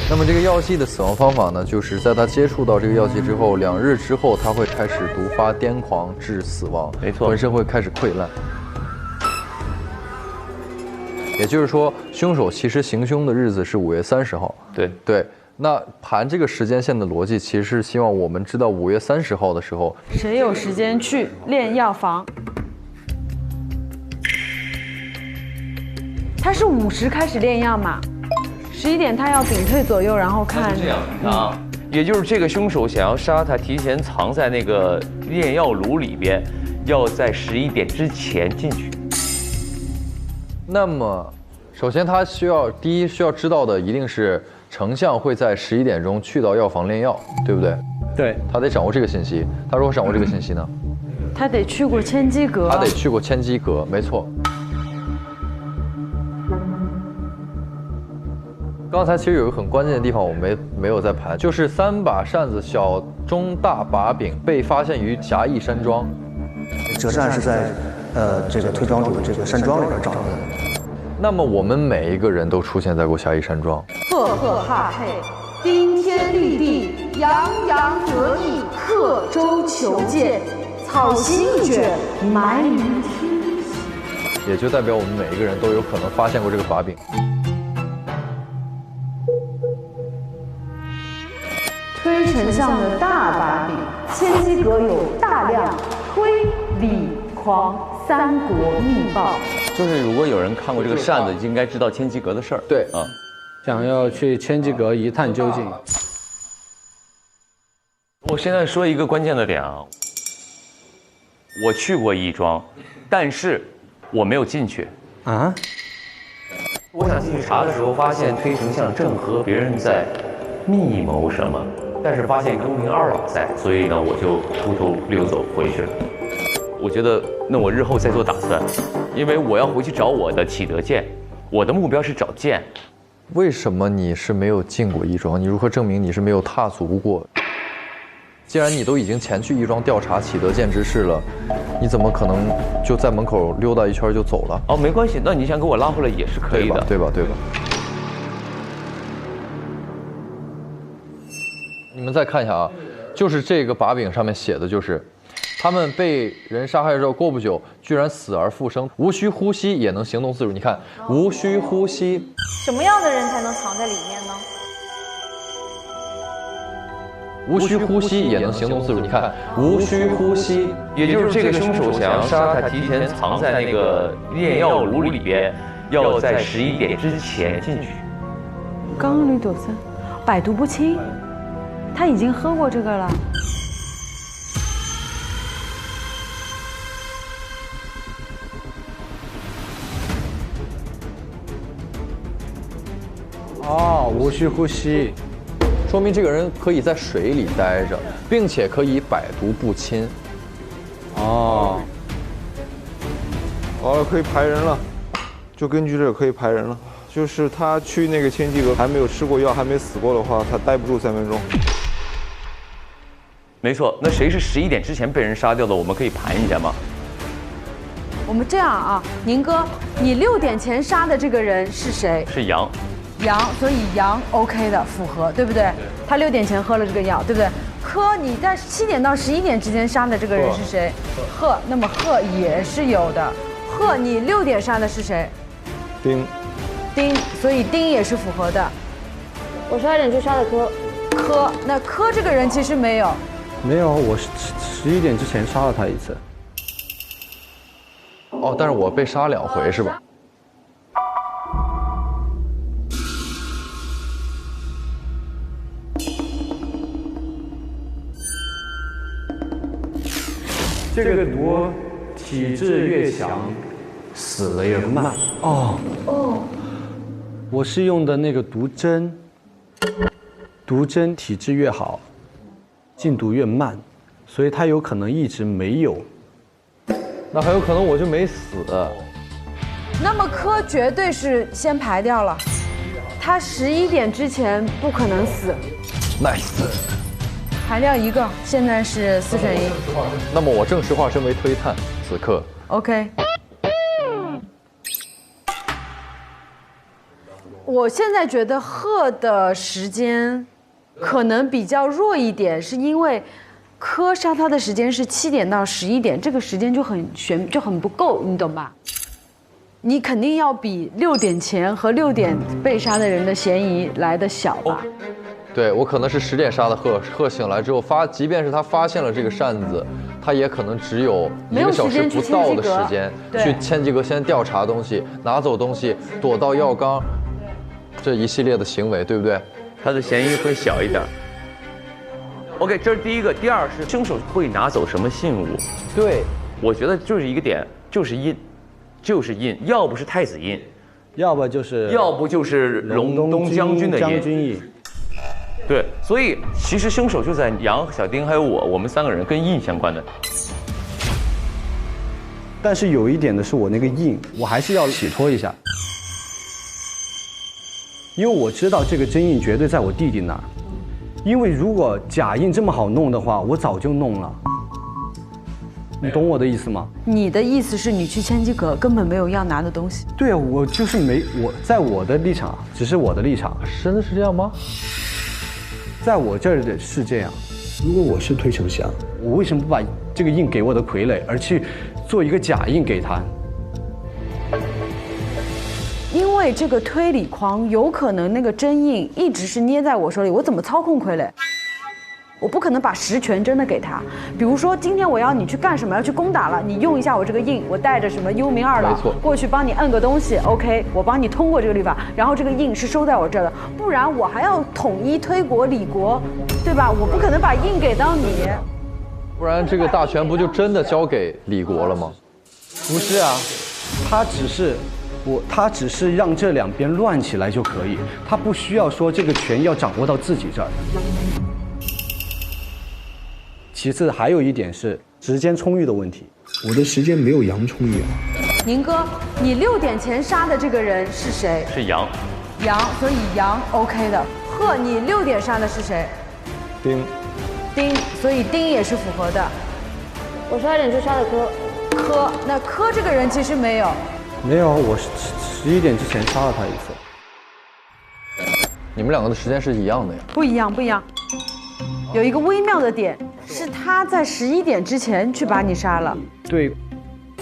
那么这个药剂的死亡方法呢，就是在他接触到这个药剂之后，2日之后，他会开始毒发癫狂致死亡，没错，浑身会开始溃烂。也就是说，凶手其实行凶的日子是5月30号。对。那盘这个时间线的逻辑，其实是希望我们知道5月30号的时候，谁有时间去炼药房？他是5时开始炼药嘛？11点他要屏退左右，然后看。这样啊，也就是这个凶手想要杀他，提前藏在那个炼药炉里边，要在11点之前进去。那么，首先他第一需要知道的一定是丞相会在11点钟去到药房炼药，对不对？对，他得掌握这个信息。他如何掌握这个信息呢？他得去过千机阁。他得去过千机阁，没错。刚才其实有一个很关键的地方，我没有在盘，就是3把扇子小中大把柄被发现于侠义山庄。折扇是在这个推庄主的这个山庄里边找到的。那么我们每一个人都出现在过侠义山庄。赫赫哈嘿，顶天立地，洋洋得意，刻舟求剑，草席一卷，埋于天下。也就代表我们每一个人都有可能发现过这个把柄。推丞相的大把柄，千机阁有大量推理狂三国密报。就是如果有人看过这个扇子，应该知道千机阁的事儿。对啊，想要去千机阁一探究竟。我现在说一个关键的点啊，我去过义庄，但是我没有进去啊。我想进去查的时候，发现推丞相正和别人在密谋什么，但是发现公明二老在，所以呢，我就偷偷溜走回去了。我觉得，那我日后再做打算，因为我要回去找我的启德剑，我的目标是找剑。为什么你是没有进过义庄？你如何证明你是没有踏足过？既然你都已经前去义庄调查启德剑之事了，你怎么可能就在门口溜达一圈就走了？哦，没关系，那你想给我拉回来也是可以的，对吧？你们再看一下啊，就是这个把柄上面写的就是。他们被人杀害之后，过不久居然死而复生，无需呼吸也能行动自如。你看，无需呼吸，什么样的人才能藏在里面呢？无需呼吸也能行动自如。你看，无需呼吸，也就是这个凶手想要杀他，提前藏在那个炼药炉里边，要在11点之前进去。刚刚吕朵森，百毒不侵，他已经喝过这个了。哦，无需呼吸，说明这个人可以在水里待着，并且可以百毒不侵。哦，好了，可以排人了，就根据这个可以排人了。就是他去那个千机阁还没有吃过药，还没死过的话，他待不住3分钟。没错，那谁是11点之前被人杀掉的？我们可以盘一下吗？我们这样啊，宁哥，你6点前杀的这个人是谁？是杨。杨，所以杨 OK 的，符合，对不对？他6点前喝了这个药，对不对？柯，你在7点到11点之间杀的这个人是谁？贺，那么贺也是有的。贺，你6点杀的是谁？丁，所以丁也是符合的。我12点去杀的柯。柯，那柯这个人其实没有。没有，我是11点之前杀了他一次。哦，但是我被杀2回是吧？这个毒体质越强，死的越慢。哦，我是用的那个毒针，毒针体质越好，进毒越慢，所以它有可能一直没有。那很有可能我就没死。那么柯绝对是先排掉了，他11点之前不可能死。Nice。排掉一个，现在是4选1。那么我正式化身为推探，此刻。OK。我我现在觉得贺的时间可能比较弱一点，是因为柯杀他的时间是7点到11点，这个时间就很不够，你懂吧？你肯定要比6点前和6点被杀的人的嫌疑来的小吧？对，我可能是10点杀的贺，贺醒来之后即便是他发现了这个扇子，他也可能只有1个小时不到的时间去千机阁先调查东西，拿走东西，躲到药缸，这一系列的行为，对不对？他的嫌疑会小一点。OK， 这是第一个，第二是凶手会拿走什么信物？对，我觉得就是一个点，就是印，要不是太子印，要不就是隆冬将军的印。对，所以其实凶手就在杨、小丁还有我们3个人跟印相关的。但是有一点的是，我那个印，我还是要洗脱一下，因为我知道这个真印绝对在我弟弟那儿。因为如果假印这么好弄的话，我早就弄了。你懂我的意思吗？你的意思是你去千机阁根本没有要拿的东西？对啊，我就是我在我的立场，只是我的立场。真的是这样吗？在我这儿的是这样。如果我是推丞相，我为什么不把这个印给我的傀儡，而去做一个假印给他？因为这个推理框有可能那个真印一直是捏在我手里，我怎么操控傀儡？我不可能把实权真的给他。比如说今天我要你去干什么，要去攻打了，你用一下我这个印，我带着什么幽冥二老过去帮你摁个东西 ，OK， 我帮你通过这个律法，然后这个印是收在我这儿的，不然我还要统一推国理国，对吧？我不可能把印给到你，不然这个大权不就真的交给李国了吗？不是啊，他只是让这两边乱起来就可以，他不需要说这个权要掌握到自己这儿。其次还有一点是时间充裕的问题，我的时间没有杨充裕啊。宁哥，你6点前杀的这个人是谁？是杨，所以杨 OK 的。贺，你6点杀的是谁？丁，所以丁也是符合的。我12点去杀的柯，那柯这个人其实没有，我11点之前杀了他一次。你们2个的时间是一样的呀？不一样。有一个微妙的点是他在11点之前去把你杀了。对，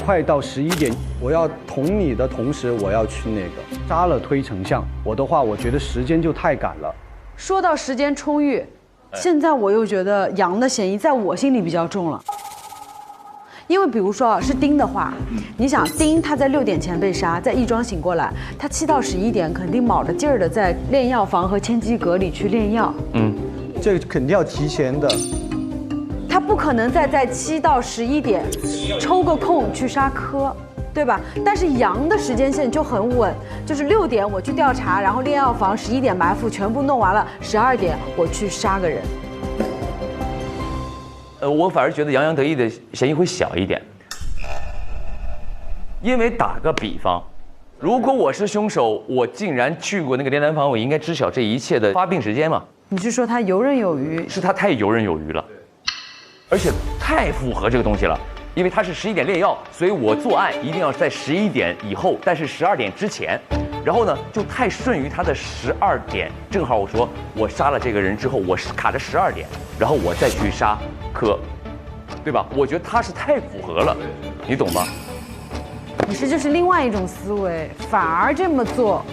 快到11点，我要捅你的同时，我要去那个杀了推丞相。我的话，我觉得时间就太赶了。说到时间充裕，现在我又觉得杨的嫌疑在我心里比较重了。因为比如说是丁的话，你想丁他在6点前被杀，在义庄醒过来，他7到11点肯定卯着劲儿的在炼药房和千机阁里去炼药。这个肯定要提前的。他不可能在7到11点抽个空去杀柯，对吧？但是杨的时间线就很稳，就是6点我去调查，然后炼药房11点埋伏全部弄完了，12点我去杀个人。我反而觉得洋洋得意的嫌疑会小一点，因为打个比方，如果我是凶手，我竟然去过那个炼丹房，我应该知晓这一切的发病时间嘛？你是说他游刃有余？是他太游刃有余了，而且太符合这个东西了。因为他是11点炼药，所以我作案一定要在11点以后，但是12点之前。然后呢，就太顺于他的12点，正好我说我杀了这个人之后，我卡着12点，然后我再去杀柯，对吧？我觉得他是太符合了，你懂吗？你是就是另外一种思维，反而这么做，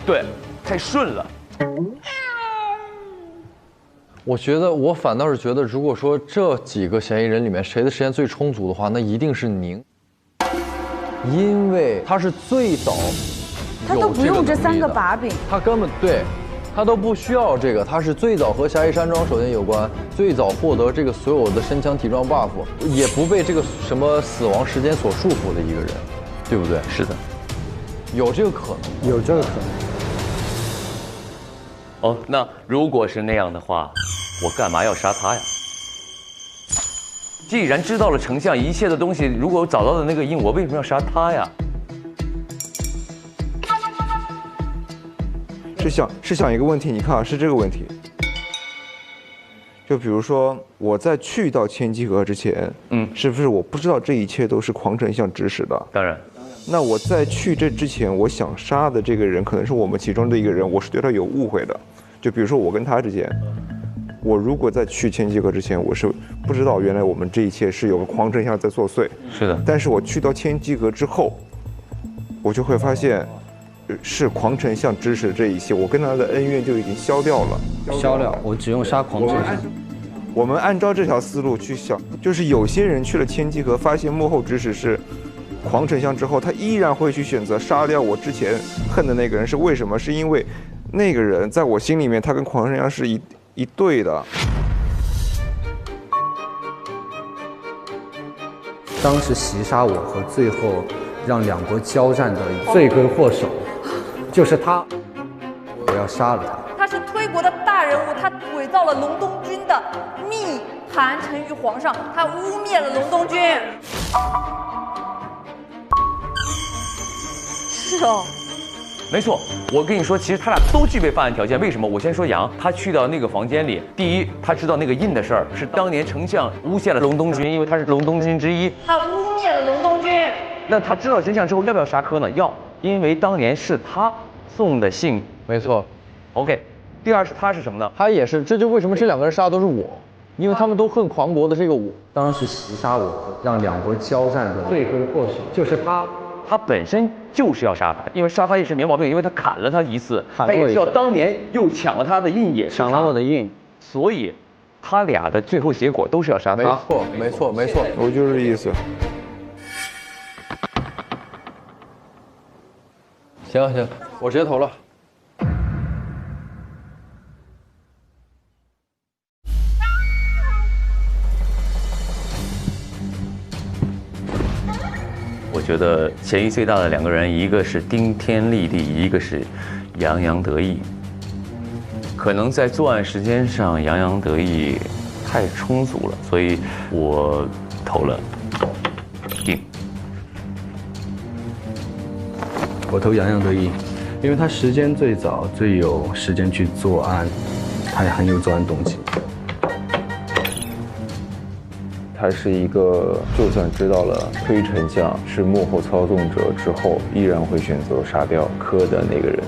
对，太顺了。我反倒是觉得，如果说这几个嫌疑人里面谁的时间最充足的话，那一定是宁，因为他是最早。他都不用这3个把柄，他根本对，他都不需要这个。他是最早和侠义山庄首先有关，最早获得这个所有的身枪体装 buff， 也不被这个什么死亡时间所束缚的一个人，对不对？是的，有这个可能，有这个可能。哦，那如果是那样的话，我干嘛要杀他呀？既然知道了丞相一切的东西，如果我找到的那个印，我为什么要杀他呀？是想一个问题，你看啊，是这个问题。就比如说我在去到千机阁之前，是不是我不知道这一切都是狂丞相指使的？当然。那我在去这之前，我想杀的这个人可能是我们其中的一个人，我是对他有误会的。就比如说我跟他之间，我如果在去千机阁之前，我是不知道原来我们这一切是有个狂丞相在作祟。是的。但是我去到千机阁之后，我就会发现，是狂丞相指使这一切，我跟他的恩怨就已经消掉了。消了，我只用杀狂丞相。我们按照这条思路去想，就是有些人去了千机阁，发现幕后指使是狂丞相之后，他依然会去选择杀掉我之前恨的那个人，是为什么？是因为那个人在我心里面，他跟狂丞相是一对的。当时袭杀我和最后让两国交战的罪魁祸首，就是他，我要杀了他。他是推国的大人物，他伪造了隆冬君的密函呈于皇上，他污蔑了隆冬君。是哦。没错，我跟你说，其实他俩都具备犯案条件。为什么？我先说杨，他去到那个房间里，第一，他知道那个印的事儿是当年丞相诬陷了隆冬君，因为他是隆冬君之一，他污蔑了隆冬君。那他知道真相之后，要不要杀柯呢？要，因为当年是他送的信。没错。OK， 第二是他是什么呢？他也是，这就为什么这两个人杀的都是我，因为他们都恨狂国的这个我。当时袭杀我，让两国交战的罪魁祸首就是他。他本身就是要杀他，因为杀他也是没毛病，因为他砍了他一次，他也知道当年又抢了他的印，也抢了我的印，所以他俩的最后结果都是要杀他。没错，没错，没错，我就是这意思。行行，我直接投了。我觉得嫌疑最大的两个人，一个是顶天立地，一个是洋洋得意。可能在作案时间上，洋洋得意太充足了，所以我投了定。我投洋洋得意，因为他时间最早，最有时间去作案，他也很有作案动机。他是一个，就算知道了推丞相是幕后操纵者之后，依然会选择杀掉柯的那个人。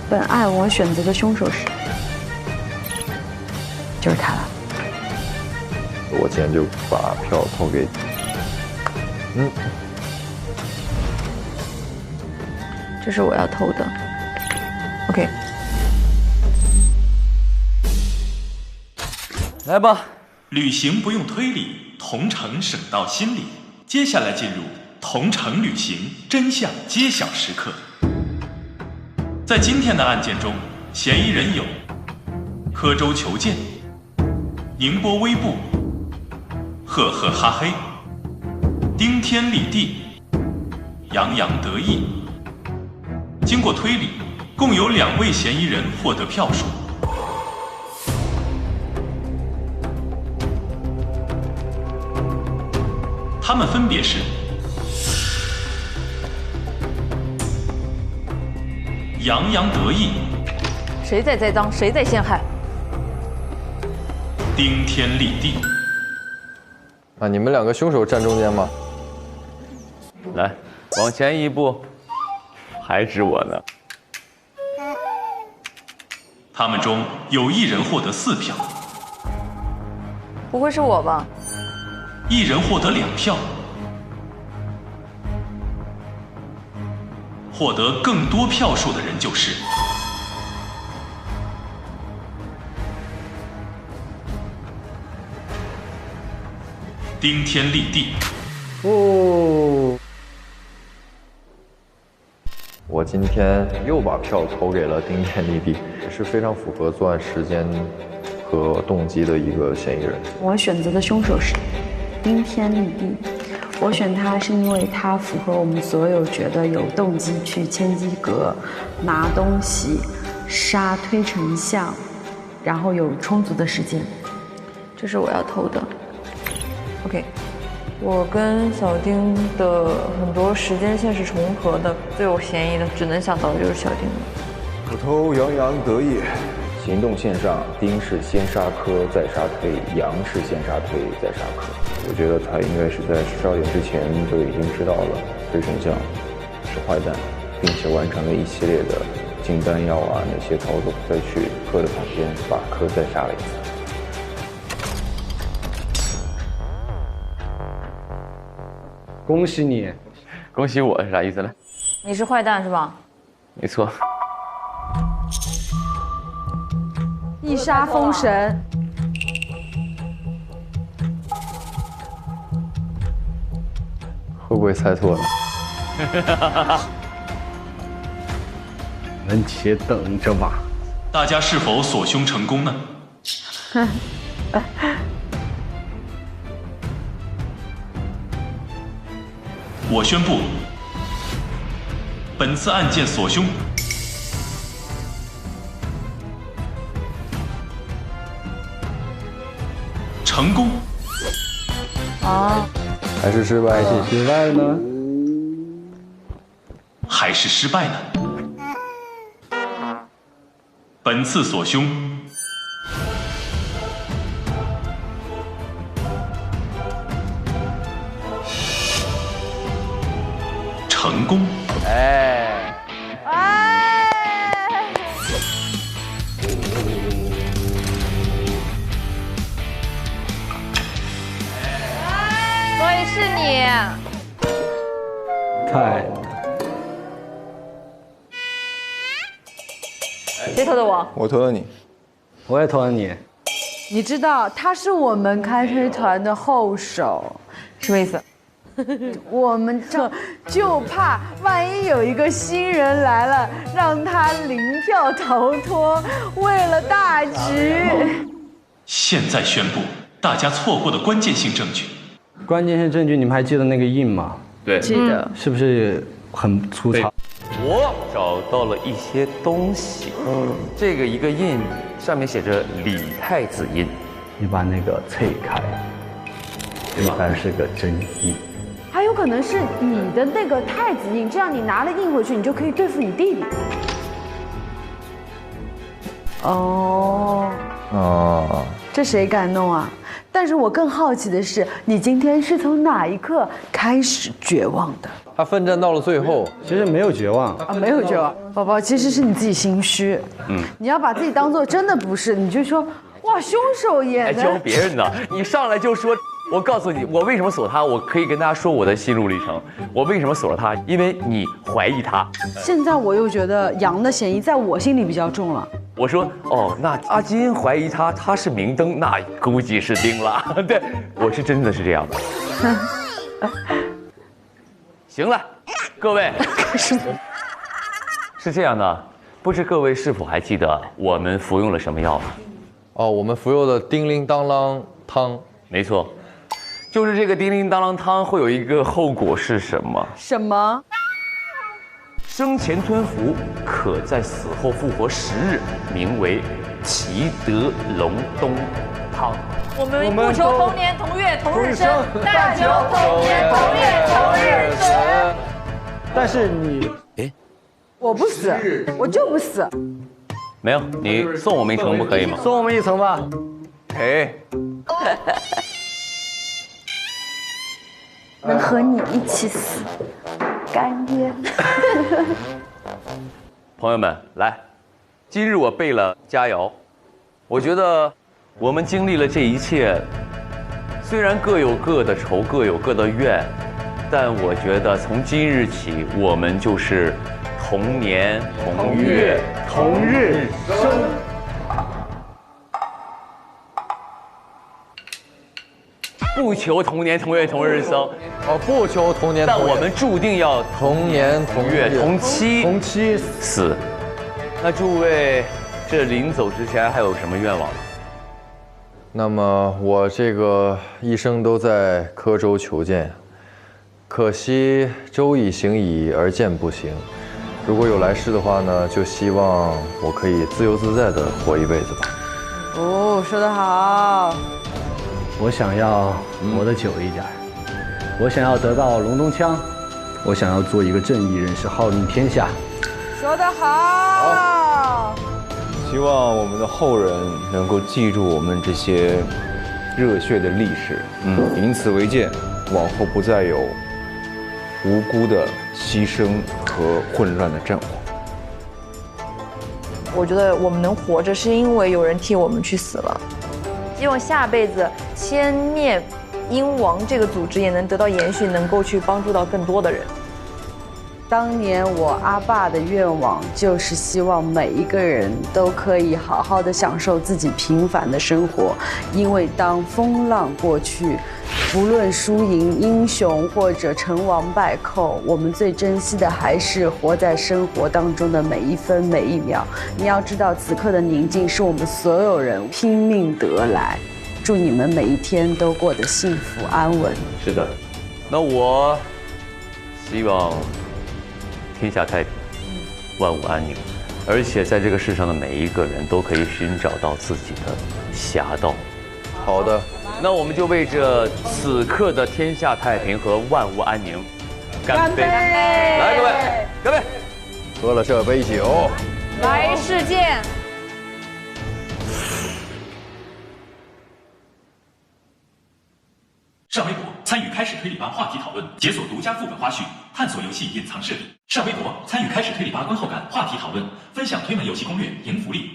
本案我选择的凶手是，就是他了。我今天就把票投给，这是我要投的。OK。来吧，旅行不用推理，同城省到心里。接下来进入同城旅行真相揭晓时刻。在今天的案件中，嫌疑人有柯州求见、宁波微步、赫赫哈嘿、顶天立地、洋洋得意。经过推理，共有2位嫌疑人获得票数。他们分别是洋洋得意，谁在栽赃，谁在陷害？顶天立地。啊，你们2个凶手站中间吗？来，往前一步，还指我呢。他们中有1人获得4票，不会是我吧？1人获得2票，获得更多票数的人就是顶天立地。哦，我今天又把票投给了顶天立地，也是非常符合作案时间和动机的一个嫌疑人。我选择的凶手是顶天立地，我选他是因为他符合我们所有觉得有动机去千机阁拿东西、杀推丞相，然后有充足的时间。这是我要投的。OK， 我跟小丁的很多时间线是重合的，最有嫌疑的只能想到的就是小丁了。我投洋洋得意，行动线上，丁是先杀科再杀推，阳是先杀推再杀科。我觉得他应该是在12点之前就已经知道了推神将是坏蛋，并且完成了一系列的进丹药啊那些操作，再去科的旁边把科再杀了一次。恭喜你，恭喜我是啥意思呢？你是坏蛋是吧？没错。一杀封神，会不会猜错呢？你们且等着吧。大家是否锁凶成功呢？我宣布，本次案件锁凶成功。啊，还是失败？失败呢？还是失败呢？本次锁凶成功。哎，所以是你。太谁投的我？我投了你，我也投了你。你知道他是我们开推团的后手，什么意思？我们就怕万一有一个新人来了，让他零票逃脱，为了大局。现在宣布大家错过的关键性证据。关键性证据，你们还记得那个印吗？对，记得。是不是很粗糙？我找到了一些东西。这个一个印上面写着李太子印。你把那个拆开，应该是个真印。还有可能是你的那个太子印，这样你拿了印回去，你就可以对付你弟弟。哦，这谁敢弄啊？但是我更好奇的是，你今天是从哪一刻开始绝望的？他奋战到了最后，其实没有绝望啊，没有绝望，宝宝，其实是你自己心虚。你要把自己当做真的不是，你就说哇，凶手也还教别人呢？你上来就说。我告诉你，我为什么锁他？我可以跟大家说我的心路历程。我为什么锁了他？因为你怀疑他。现在我又觉得杨的嫌疑在我心里比较重了。我说哦，那阿金怀疑他，他是明灯，那估计是定了。对，我是真的是这样的。行了，各位，是这样的，不知各位是否还记得我们服用了什么药？哦，我们服用的叮铃当啷汤。没错。就是这个叮铃当啷汤会有一个后果是什么？什么？生前吞服，可在死后复活10日，名为祈德隆冬汤。我们不求同年同月同日生，但求同年同月同日死。但是你，我不死，我就不死。没有，你送我们一程不可以吗？送我们一程吧。哎。能和你一起死，甘愿。朋友们，来，今日我备了佳肴。我觉得我们经历了这一切，虽然各有各的仇，各有各的怨，但我觉得从今日起，我们就是同年同月同日生。不求同年同月同日生，不求同年同月，但我们注定要同年同月同期死。那诸位，这临走之前还有什么愿望吗？那么我这个一生都在柯州求见，可惜州已行矣，而剑不行。如果有来世的话呢，就希望我可以自由自在的活一辈子吧。哦，说得好。我想要活得久一点，我想要得到龙东枪，我想要做一个正义人士，号令天下。说得好。希望我们的后人能够记住我们这些热血的历史，以此为鉴，往后不再有无辜的牺牲和混乱的战火。我觉得我们能活着，是因为有人替我们去死了。希望下辈子歼灭鹰王这个组织也能得到延续，能够去帮助到更多的人。当年我阿爸的愿望就是希望每一个人都可以好好的享受自己平凡的生活，因为当风浪过去，不论输赢、英雄或者成王败寇，我们最珍惜的还是活在生活当中的每一分每一秒。你要知道，此刻的宁静是我们所有人拼命得来。祝你们每一天都过得幸福安稳。是的，那我希望天下太平，万物安宁，而且在这个世上的每一个人都可以寻找到自己的侠道。好的，那我们就为这此刻的天下太平和万物安宁干杯！来，各位，干杯！喝了这杯酒，来世见。上微博参与开始推理吧话题讨论，解锁独家副本花絮，探索游戏隐藏设定。上微博参与开始推理吧观后感话题讨论，分享推门游戏攻略，赢福利。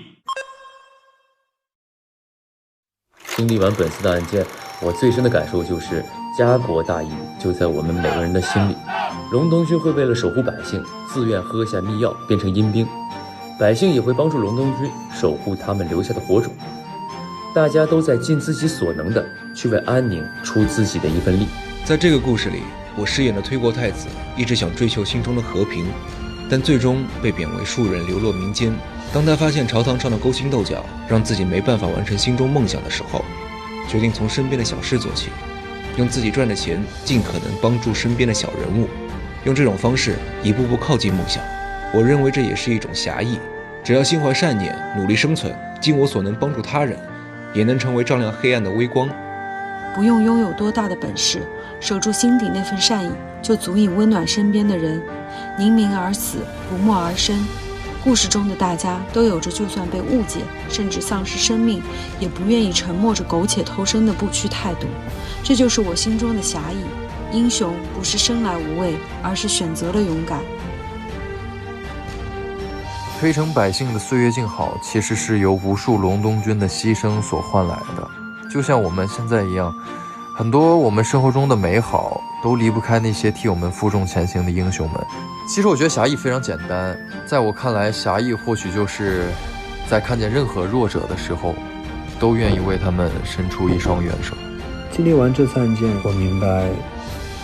经历完本次的案件，我最深的感受就是家国大义就在我们每个人的心里。龙东军会为了守护百姓，自愿喝下秘药变成阴兵，百姓也会帮助龙东军守护他们留下的火种。大家都在尽自己所能的去为安宁出自己的一份力。在这个故事里，我饰演的推国太子一直想追求心中的和平，但最终被贬为庶人，流落民间。当他发现朝堂上的勾心斗角让自己没办法完成心中梦想的时候，决定从身边的小事做起，用自己赚的钱尽可能帮助身边的小人物，用这种方式一步步靠近梦想。我认为这也是一种侠义，只要心怀善念，努力生存，尽我所能帮助他人，也能成为照亮黑暗的微光。不用拥有多大的本事，守住心底那份善意，就足以温暖身边的人。宁鸣而死，不默而生。故事中的大家都有着就算被误解，甚至丧失生命，也不愿意沉默着苟且偷生的不屈态度。这就是我心中的侠义。英雄不是生来无畏，而是选择了勇敢。推城百姓的岁月静好，其实是由无数龙东军的牺牲所换来的。就像我们现在一样，很多我们生活中的美好都离不开那些替我们负重前行的英雄们。其实我觉得侠义非常简单，在我看来，侠义或许就是在看见任何弱者的时候，都愿意为他们伸出一双援手。经历完这次案件，我明白，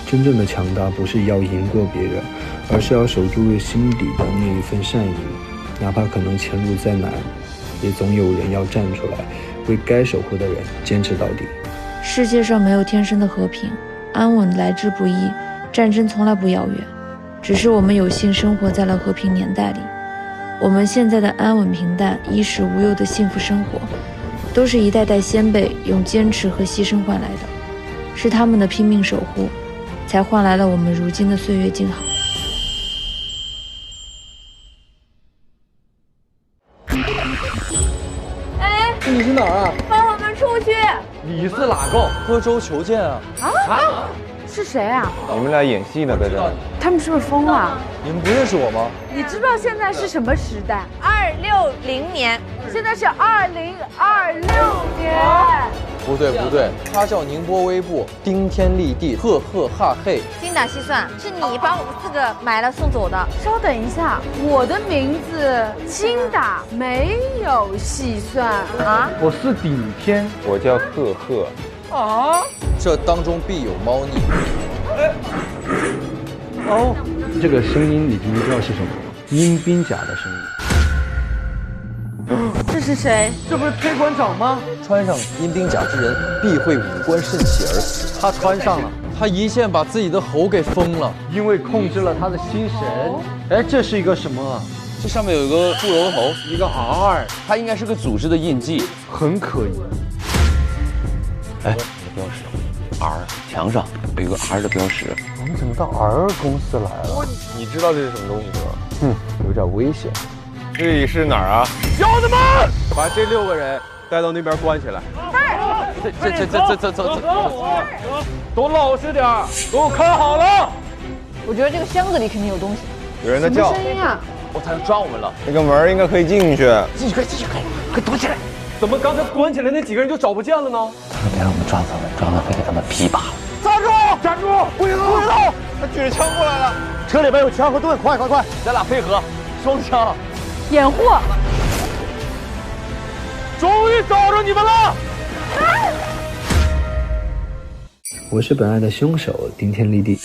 真正的强大不是要赢过别人，而是要守住心底的那一份善意。哪怕可能前路再难，也总有人要站出来，为该守护的人坚持到底。世界上没有天生的和平，安稳来之不易，战争从来不遥远，只是我们有幸生活在了和平年代里。我们现在的安稳平淡、衣食无忧的幸福生活，都是一代代先辈用坚持和牺牲换来的，是他们的拼命守护，才换来了我们如今的岁月静好。你是哪儿啊？放我们出去！你是哪个？喝粥求见啊！啊？是谁啊？你们俩演戏呢，在这。他们是不是疯了？你们不认识我吗？你知道现在是什么时代？260年，现在是2026年。不对，他叫宁波微步，顶天立地，赫赫哈嘿。精打细算，是你把我们4个买了送走的。稍等一下，我的名字精打没有细算啊。我是顶天，我叫赫赫。啊，这当中必有猫腻。哦，这个声音你知道是什么吗？阴兵甲的声音。这是谁？这不是推馆长吗？穿上阴兵甲之人必会五官渗血而死。他穿上了，他一剑把自己的喉给封了，因为控制了他的心神。哎，这是一个什么啊？这上面有一个骷髅头，一个 R， 它应该是个组织的印记，很可疑。哎，你的标识 R 墙上有一个 R 的标识。我们怎么到 R 公司来了？你知道这是什么东西吗？有点危险。这里是哪儿啊？小子们，把这6个人带到那边关起来。走，都老实点，给我看好了。我觉得这个箱子里肯定有东西。有人在叫。什么声音啊？我他要抓我们了。那个门应该可以进去。继续开，快躲起来！怎么刚才关起来那几个人就找不见了呢？他们别让我们抓他们，抓了非给他们劈罢了。站住！不许动！他举着枪过来了。车里边有枪和盾，快！咱俩配合，双枪。掩护。终于找着你们了！我是本案的凶手，顶天立地。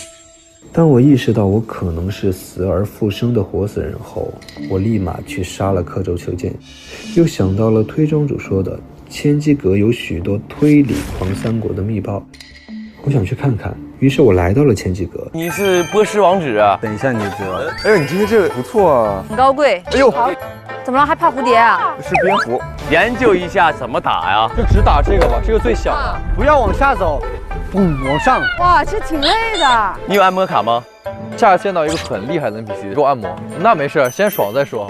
当我意识到我可能是死而复生的活死人后，我立马去杀了刻舟求剑，又想到了推庄主说的千机阁有许多推理狂三国的密报，我想去看看，于是我来到了千机阁。你是波斯王子啊？等一下你就知道了。哎呦，你今天这个不错啊，很高贵。哎呦，怎么了？还怕蝴蝶啊？是蝙蝠。研究一下怎么打呀？就只打这个吧，这个最小的。不要往下走，往上。哇，这挺累的。你有按摩卡吗？下次见到一个很厉害的 NPC， 给我按摩。那没事，先爽再说。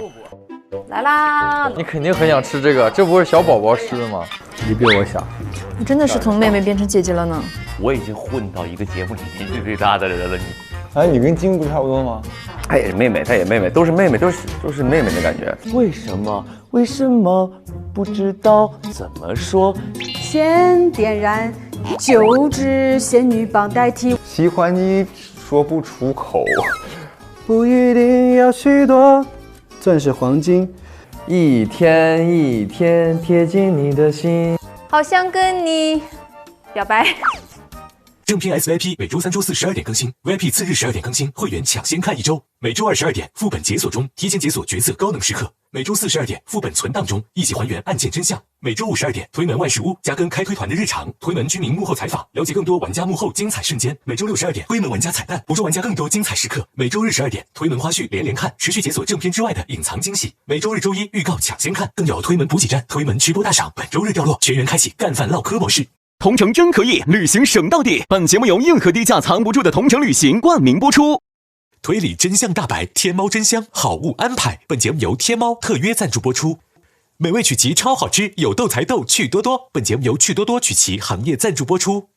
来啦！你肯定很想吃这个，这不是小宝宝吃的吗？你比我小。我真的是从妹妹变成姐姐了呢。我已经混到一个节目里年纪最大的人了，你。哎，你跟金不差不多吗？她也是妹妹，她也妹妹，都是妹妹，都是妹妹的感觉。为什么不知道怎么说？先点燃9支仙女棒代替。喜欢你说不出口。不一定要许多钻石黄金，一天一天贴近你的心。好想跟你表白。正片 SVIP 每周3、周4 12点更新 ，VIP 次日12点更新，会员抢先看1周。每周2、12点副本解锁中，提前解锁角色高能时刻。每周4、12点副本存档中，一起还原案件真相。每周5、12点推门万事屋，加更开推团的日常，推门居民幕后采访，了解更多玩家幕后精彩瞬间。每周6、12点推门玩家彩蛋，捕捉玩家更多精彩时刻。每周日12点推门花絮连看，持续解锁正片之外的隐藏惊喜。每周日、周一预告抢先看，更有推门补给站、推门直播大赏。本周日掉落，全员开启干饭唠嗑模式。同城真可以，旅行省到底。本节目由硬核低价藏不住的同城旅行冠名播出。推理真相大白，天猫真香好物安排。本节目由天猫特约赞助播出。美味曲奇超好吃，有豆才豆趣多多。本节目由趣多多曲奇行业赞助播出。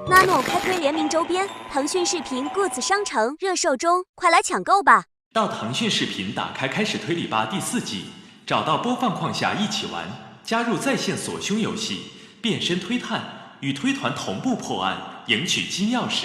Nano 开推联名周边，腾讯视频 Goods 商城热售中，快来抢购吧！到腾讯视频打开开始推理吧第4季，找到播放框下一起玩，加入在线锁凶游戏，变身推探，与推团同步破案，赢取金钥匙。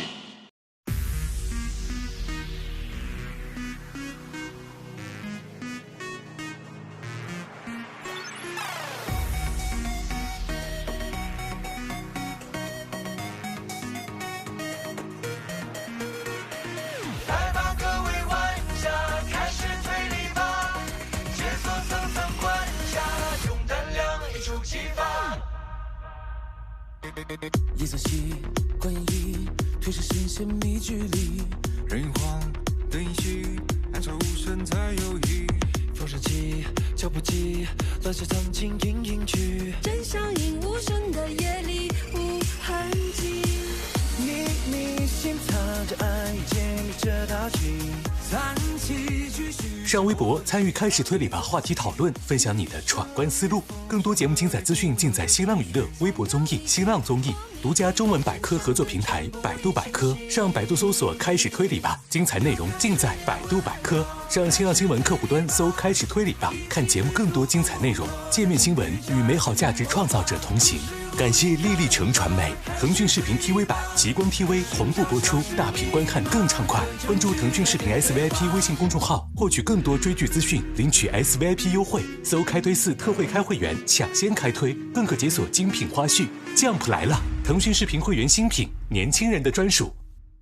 夜色习惯演绎，推是视线密距离，人慌的音序，暗潮无声才有意。风声起，脚步急，乱世藏进隐隐去，真相隐无声的夜里无痕迹。秘密心藏着爱，建立这道题，残期继续。上微博参与开始推理吧话题讨论，分享你的闯关思路。更多节目精彩资讯尽在新浪娱乐、微博综艺、新浪综艺独家中文百科合作平台百度百科。上百度搜索开始推理吧，精彩内容尽在百度百科。上新浪新闻客户端搜开始推理吧，看节目更多精彩内容。界面新闻与美好价值创造者同行。感谢丽丽城传媒、腾讯视频 TV 版、极光 TV 同步播出，大屏观看更畅快。关注腾讯视频 SVIP 微信公众号，获取更多追剧资讯，领取 SVIP 优惠。搜开推4特惠开会员，抢先开推，更可解锁精品花絮。Jump 来了，腾讯视频会员新品，年轻人的专属。